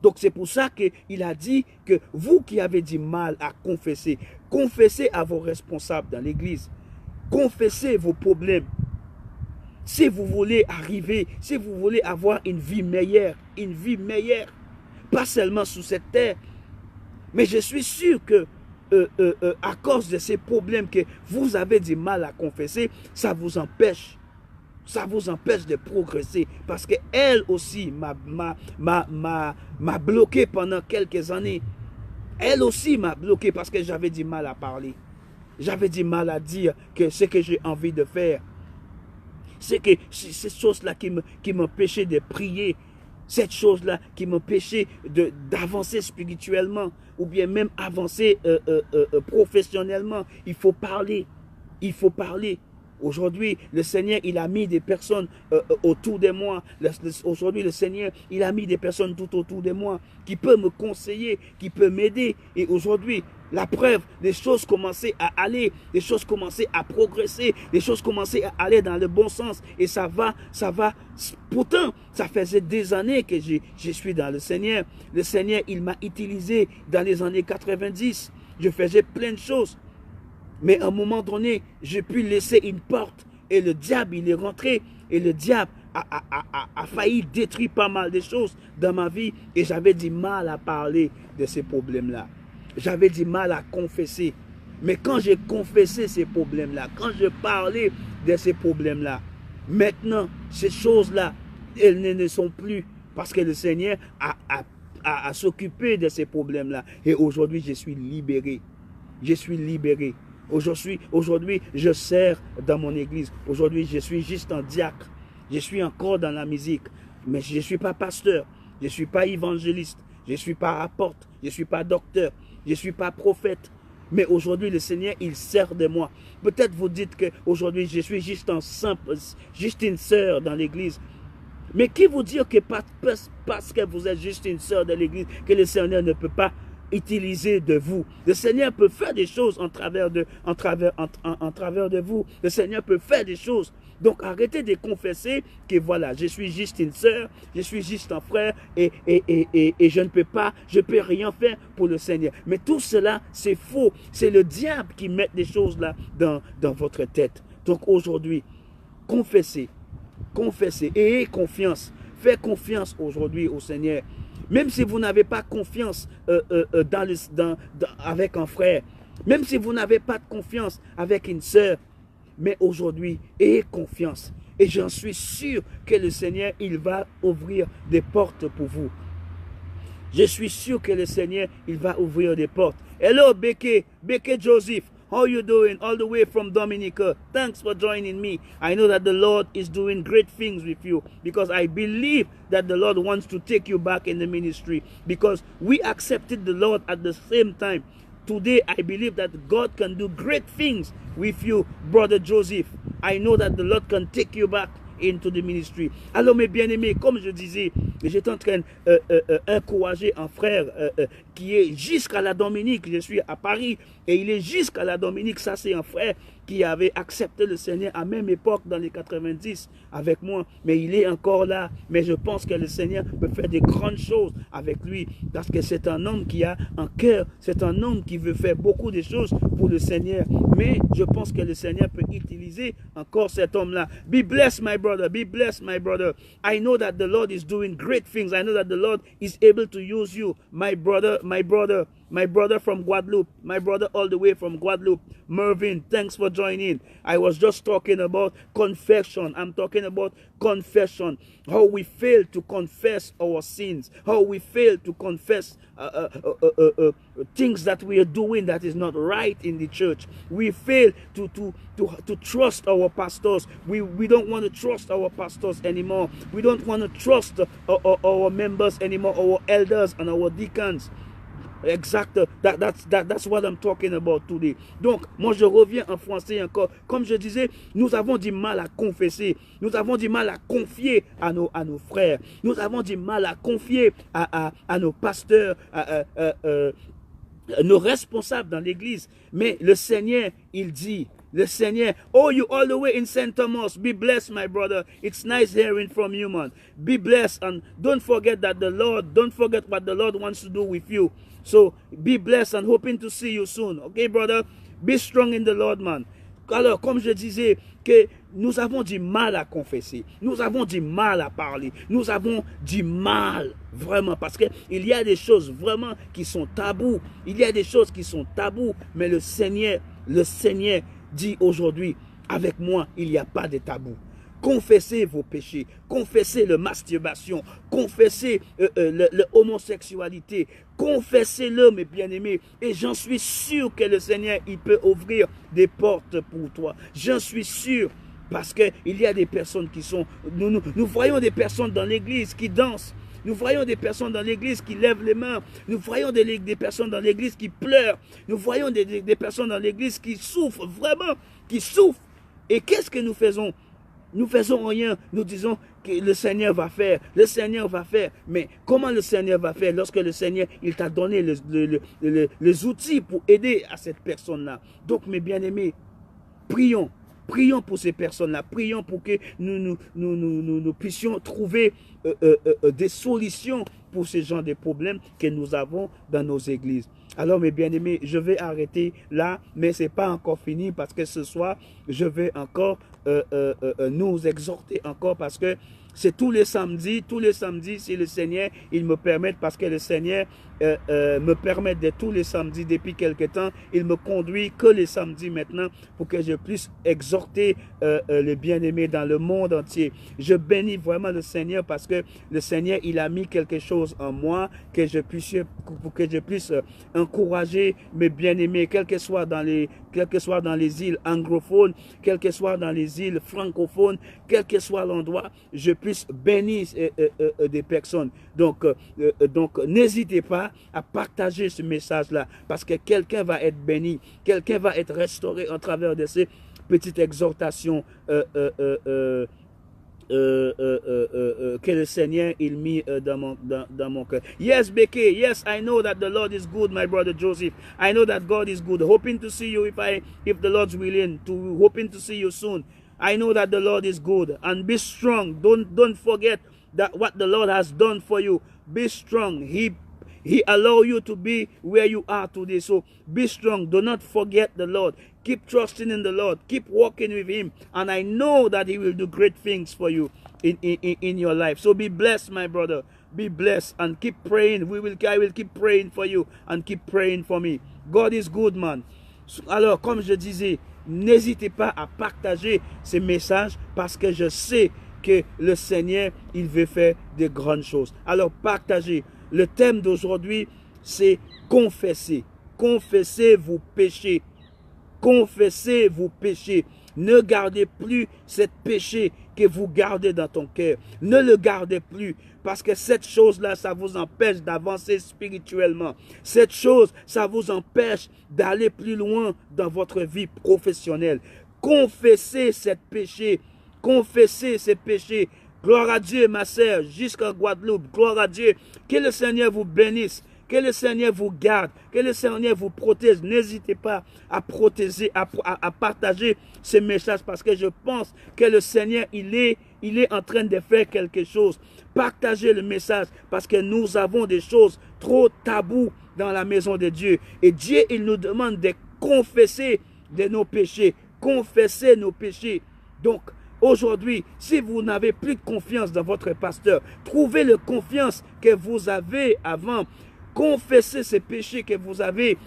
[SPEAKER 1] Donc c'est pour ça qu'il a dit que vous qui avez du mal à confesser, confessez à vos responsables dans l'église. Confessez vos problèmes. Si vous voulez arriver, si vous voulez avoir une vie meilleure, pas seulement sous cette terre, mais je suis sûr que à cause de ces problèmes que vous avez du mal à confesser, ça vous empêche de progresser. Parce qu'elle aussi m'a bloqué pendant quelques années. Elle aussi m'a bloqué parce que j'avais du mal à parler. J'avais du mal à dire que ce que j'ai envie de faire. C'est que ces choses-là qui m'empêchaient de prier. Cette chose-là qui m'empêchait d'avancer spirituellement ou bien même avancer professionnellement. Il faut parler. Il faut parler. Aujourd'hui, le Seigneur, il a mis des personnes autour de moi. Aujourd'hui, le Seigneur, il a mis des personnes tout autour de moi qui peuvent me conseiller, qui peuvent m'aider. Et aujourd'hui, la preuve, les choses commençaient à aller, les choses commençaient à progresser, les choses commençaient à aller dans le bon sens. Et ça va. Pourtant, ça faisait des années que je suis dans le Seigneur. Le Seigneur, il m'a utilisé dans les années 90. Je faisais plein de choses. Mais à un moment donné, j'ai pu laisser une porte. Et le diable, il est rentré. Et le diable a failli détruire pas mal de choses dans ma vie. Et j'avais du mal à parler de ces problèmes-là. J'avais du mal à confesser. Mais quand j'ai confessé ces problèmes-là, quand je parlais de ces problèmes-là, maintenant, ces choses-là, elles ne sont plus. Parce que le Seigneur a s'occupé de ces problèmes-là. Et aujourd'hui, je suis libéré. Je suis libéré. Aujourd'hui, je sers dans mon église. Aujourd'hui, je suis juste un diacre. Je suis encore dans la musique. Mais je ne suis pas pasteur. Je ne suis pas évangéliste. Je ne suis pas apôtre. Je ne suis pas docteur. Je ne suis pas prophète. Mais aujourd'hui, le Seigneur, il sert de moi. Peut-être vous dites qu'aujourd'hui, je suis juste juste une sœur dans l'église. Mais qui vous dit que parce que vous êtes juste une sœur de l'église, que le Seigneur ne peut pas utiliser de vous? Le Seigneur peut faire des choses en travers de vous. Le Seigneur peut faire des choses. Donc arrêtez de confesser que voilà, je suis juste une sœur, je suis juste un frère et je ne peux pas, je ne peux rien faire pour le Seigneur. Mais tout cela, c'est faux. C'est le diable qui met des choses là dans votre tête. Donc aujourd'hui, confessez, ayez confiance. Faites confiance aujourd'hui au Seigneur. Même si vous n'avez pas confiance avec un frère, même si vous n'avez pas de confiance avec une sœur, mais aujourd'hui, ayez confiance. Et j'en suis sûr que le Seigneur, il va ouvrir des portes pour vous. Je suis sûr que le Seigneur, il va ouvrir des portes. Hello, Beke Joseph. How you doing? All the way from Dominica. Thanks for joining me. I know that the Lord is doing great things with you because I believe that the Lord wants to take you back in the ministry because we accepted the Lord at the same time. Today, I believe that God can do great things with you, Brother Joseph. I know that the Lord can take you back into the ministry. Alors mes bien-aimés, comme je disais, j'étais en train d'encourager un frère qui est jusqu'à la Dominique. Je suis à Paris et il est jusqu'à la Dominique. Ça, c'est un frère qui avait accepté le Seigneur à la même époque dans les 90 avec moi. Mais il est encore là. Mais je pense que le Seigneur peut faire des grandes choses avec lui parce que c'est un homme qui a un cœur. C'est un homme qui veut faire beaucoup de choses pour le Seigneur. Mais je pense que le Seigneur peut utiliser encore cet homme-là. Be blessed, my brother. Be blessed, my brother. I know that the Lord is doing great things. I know that the Lord is able to use you, my brother from Guadeloupe, my brother all the way from Guadeloupe. Mervyn, thanks for joining. I was just talking about confession. I'm talking about confession. How we fail to confess our sins. How we fail to confess things that we are doing that is not right in the church. We fail to trust our pastors. We don't want to trust our pastors anymore. We don't want to trust our members anymore, our elders and our deacons. Exact, that's what I'm talking about today. Donc, moi je reviens en français encore. Comme je disais, nous avons du mal à confesser. Nous avons du mal à confier à nos frères. Nous avons du mal à confier à nos pasteurs, nos responsables dans l'église. Mais le Seigneur, il dit, le Seigneur, oh, you all the way in St. Thomas, be blessed, my brother. It's nice hearing from you, man. Be blessed and don't forget what the Lord wants to do with you. So, be blessed and hoping to see you soon. Okay, brother? Be strong in the Lord, man. Alors, comme je disais, que nous avons du mal à confesser. Nous avons du mal à parler. Nous avons du mal, vraiment, parce qu'il y a des choses vraiment qui sont tabous. Il y a des choses qui sont tabous, mais le Seigneur dit aujourd'hui, avec moi, il n'y a pas de tabou. Confessez vos péchés, confessez la masturbation, confessez l'homosexualité, confessez-le, mes bien-aimés. Et j'en suis sûr que le Seigneur, il peut ouvrir des portes pour toi. J'en suis sûr. Parce qu'il y a des personnes qui sont... Nous voyons des personnes dans l'église qui dansent. Nous voyons des personnes dans l'église qui lèvent les mains. Nous voyons des personnes dans l'église qui pleurent. Nous voyons des personnes dans l'église qui souffrent, vraiment, qui souffrent. Et qu'est-ce que nous faisons? Nous faisons rien. Nous disons que le Seigneur va faire. Le Seigneur va faire. Mais comment le Seigneur va faire lorsque le Seigneur, il t'a donné les outils pour aider à cette personne-là? Donc, mes bien-aimés, prions. Prions pour ces personnes-là. Prions pour que nous puissions trouver des solutions pour ce genre de problèmes que nous avons dans nos églises. Alors, mes bien-aimés, je vais arrêter là, mais ce n'est pas encore fini parce que ce soir, je vais encore nous exhorter encore parce que c'est tous les samedis, si le Seigneur, il me permet, parce que le Seigneur me permet de tous les samedis depuis quelque temps, il me conduit que les samedis maintenant pour que je puisse exhorter les bien-aimés dans le monde entier. Je bénis vraiment le Seigneur parce que le Seigneur, il a mis quelque chose en moi pour que je puisse encourager mes bien-aimés, quel que soit dans les îles anglophones, quel que soit dans les les îles francophones, quel que soit l'endroit, je puisse bénir des personnes. Donc n'hésitez pas à partager ce message-là, parce que quelqu'un va être béni, quelqu'un va être restauré en travers de ces petites exhortations que le Seigneur il mis dans mon cœur. Yes, Becky. Yes, I know that the Lord is good, my brother Joseph. I know that God is good. Hoping to see you if the Lord's willing. Hoping to see you soon. I know that the Lord is good, and be strong. Don't forget that what the Lord has done for you. Be strong. He allowed you to be where you are today. So be strong. Do not forget the Lord. Keep trusting in the Lord. Keep walking with Him. And I know that He will do great things for you in your life. So be blessed, my brother. Be blessed and keep praying. I will keep praying for you and keep praying for me. God is good, man. Alors, comme je disais, n'hésitez pas à partager ces messages parce que je sais que le Seigneur, il veut faire de grandes choses. Alors, partagez. Le thème d'aujourd'hui, c'est confesser. Confessez vos péchés. Confessez vos péchés. Ne gardez plus ce péché que vous gardez dans ton cœur. Ne le gardez plus. Parce que cette chose-là, ça vous empêche d'avancer spirituellement. Cette chose, ça vous empêche d'aller plus loin dans votre vie professionnelle. Confessez ce péché. Confessez ces péchés. Gloire à Dieu, ma sœur, jusqu'en Guadeloupe. Gloire à Dieu. Que le Seigneur vous bénisse. Que le Seigneur vous garde. Que le Seigneur vous protège. N'hésitez pas à partager ce message parce que je pense que le Seigneur, il est en train de faire quelque chose. Partagez le message parce que nous avons des choses trop taboues dans la maison de Dieu. Et Dieu, il nous demande de confesser de nos péchés. Confesser nos péchés. Donc, aujourd'hui, si vous n'avez plus de confiance dans votre pasteur, trouvez la confiance que vous avez avant. Confessez ces péchés que vous avez.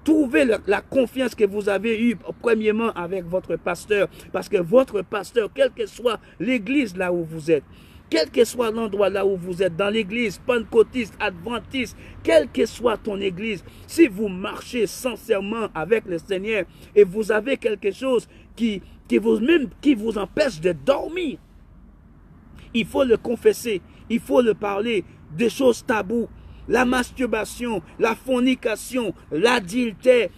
[SPEAKER 1] Trouvez la confiance que vous avez eue premièrement avec votre pasteur. Parce que votre pasteur, quelle que soit l'église là où vous êtes, quel que soit l'endroit là où vous êtes, dans l'église, pentecôtiste, adventiste, quelle que soit ton église, si vous marchez sincèrement avec le Seigneur et vous avez quelque chose qui vous empêche de dormir, il faut le confesser, il faut le parler, des choses taboues, la masturbation, la fornication, l'adultère,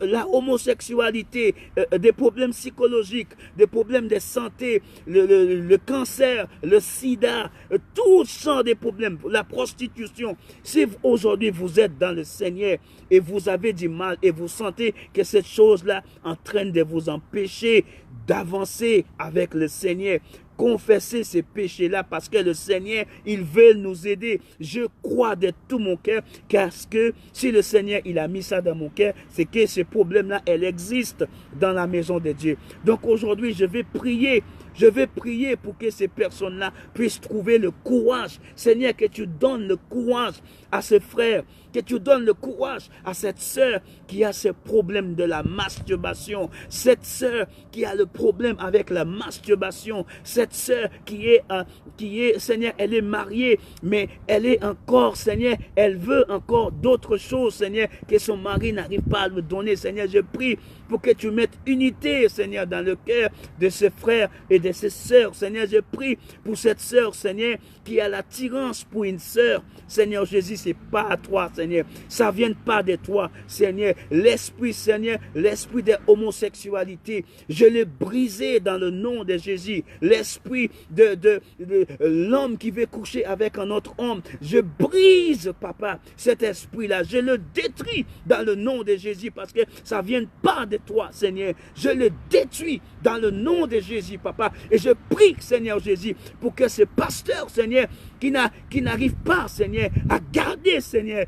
[SPEAKER 1] la homosexualité, des problèmes psychologiques, des problèmes de santé, le cancer, le sida, tout ça des problèmes, la prostitution. Si aujourd'hui vous êtes dans le Seigneur et vous avez du mal et vous sentez que cette chose-là en train de vous empêcher d'avancer avec le Seigneur, confesser ces péchés-là parce que le Seigneur, il veut nous aider. Je crois de tout mon cœur parce que si le Seigneur, il a mis ça dans mon cœur, c'est que ce problème-là, elle existe dans la maison de Dieu. Donc aujourd'hui, je vais prier. Je vais prier pour que ces personnes-là puissent trouver le courage. Seigneur, que tu donnes le courage à ce frère, que tu donnes le courage à cette sœur qui a ce problème de la masturbation, cette sœur qui a le problème avec la masturbation, cette sœur qui est, Seigneur, elle est mariée, mais elle est encore, Seigneur, elle veut encore d'autres choses, Seigneur, que son mari n'arrive pas à lui donner. Seigneur, je prie pour que tu mettes unité, Seigneur, dans le cœur de ce frère et de ses sœurs. Seigneur, je prie pour cette sœur, Seigneur, qui a l'attirance pour une sœur. Seigneur Jésus, c'est pas à toi, Seigneur. Ça vient pas de toi, Seigneur. L'esprit, Seigneur, l'esprit de homosexualité, je l'ai brisé dans le nom de Jésus. L'esprit de l'homme qui veut coucher avec un autre homme, je brise, papa, cet esprit-là. Je le détruis dans le nom de Jésus parce que ça vient pas de toi, Seigneur. Je le détruis dans le nom de Jésus, papa. Et je prie, Seigneur Jésus, pour que ce pasteur, Seigneur, qui n'arrive pas, Seigneur, à garder, Seigneur,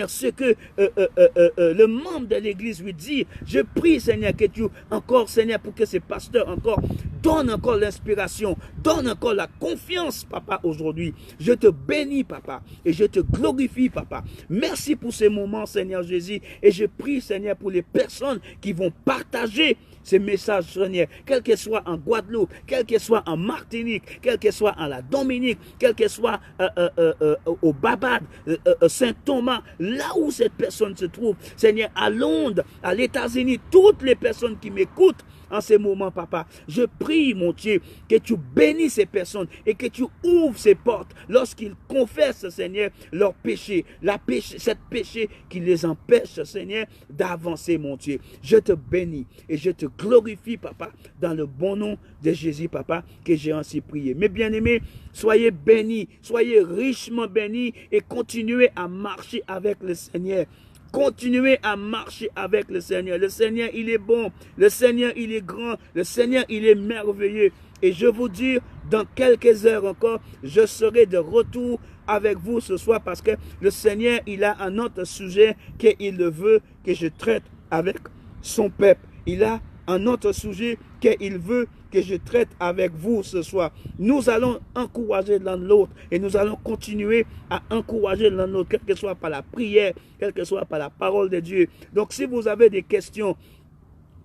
[SPEAKER 1] ce que le membre de l'église lui dit. Je prie, Seigneur, que tu encore, Seigneur, pour que ce pasteur encore donne encore l'inspiration, donne encore la confiance, papa, aujourd'hui. Je te bénis, papa, et je te glorifie, papa. Merci pour ces moments, Seigneur Jésus, et je prie, Seigneur, pour les personnes qui vont partager ces messages, Seigneur, quel que soit en Guadeloupe, quel que soit en Martinique, quel que soit en la Dominique, quel que soit au Babad, Saint-Thomas, là où cette personne se trouve, Seigneur, à Londres, à l'États-Unis, toutes les personnes qui m'écoutent, en ces moments, papa. Je prie, mon Dieu, que tu bénisses ces personnes et que tu ouvres ces portes lorsqu'ils confessent, Seigneur, leur péché, cette péché qui les empêche, Seigneur, d'avancer, mon Dieu. Je te bénis et je te glorifie, papa, dans le bon nom de Jésus, papa, que j'ai ainsi prié. Mes bien-aimés, soyez bénis, soyez richement bénis et continuez à marcher avec le Seigneur. Continuez à marcher avec le Seigneur. Le Seigneur, il est bon. Le Seigneur, il est grand. Le Seigneur, il est merveilleux. Et je vous dis, dans quelques heures encore, je serai de retour avec vous ce soir parce que le Seigneur, il a un autre sujet qu'il veut que je traite avec son peuple. Il a un autre sujet qu'il veut que je traite avec vous ce soir. Nous allons encourager l'un l'autre et nous allons continuer à encourager l'un l'autre, quelle que soit par la prière, quelle que soit par la parole de Dieu. Donc si vous avez des questions,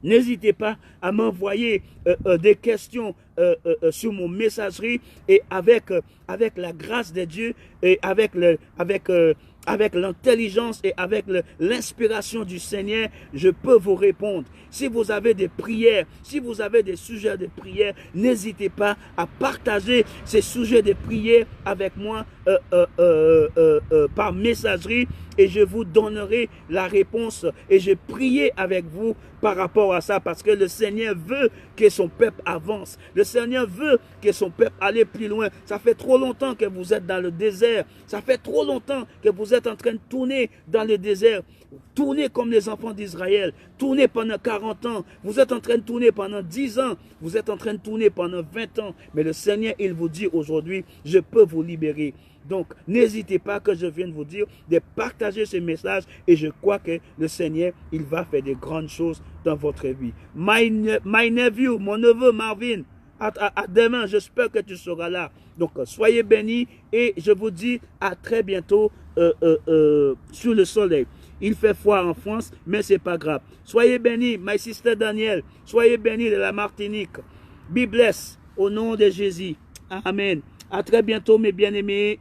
[SPEAKER 1] n'hésitez pas à m'envoyer des questions sur mon messagerie et avec la grâce de Dieu et avec l'intelligence et avec l'inspiration du Seigneur, je peux vous répondre. Si vous avez des prières, si vous avez des sujets de prière, n'hésitez pas à partager ces sujets de prière avec moi par messagerie et je vous donnerai la réponse et je prie avec vous par rapport à ça parce que le Seigneur veut que son peuple avance. Le Seigneur veut que son peuple aille plus loin. Ça fait trop longtemps que vous êtes dans le désert. Ça fait trop longtemps que vous êtes en train de tourner dans le désert. Tournez comme les enfants d'Israël. Tournez pendant 40 ans. Vous êtes en train de tourner pendant 10 ans. Vous êtes en train de tourner pendant 20 ans. Mais le Seigneur, il vous dit aujourd'hui, je peux vous libérer. Donc, n'hésitez pas que je vienne vous dire de partager ce message et je crois que le Seigneur, il va faire de grandes choses dans votre vie. My nephew, mon neveu Marvin, à demain, j'espère que tu seras là. Donc, soyez bénis et je vous dis à très bientôt sur le soleil. Il fait froid en France, mais ce n'est pas grave. Soyez bénis, my sister Daniel. Soyez bénis de la Martinique. Be blessed au nom de Jésus. Amen. À très bientôt, mes bien-aimés.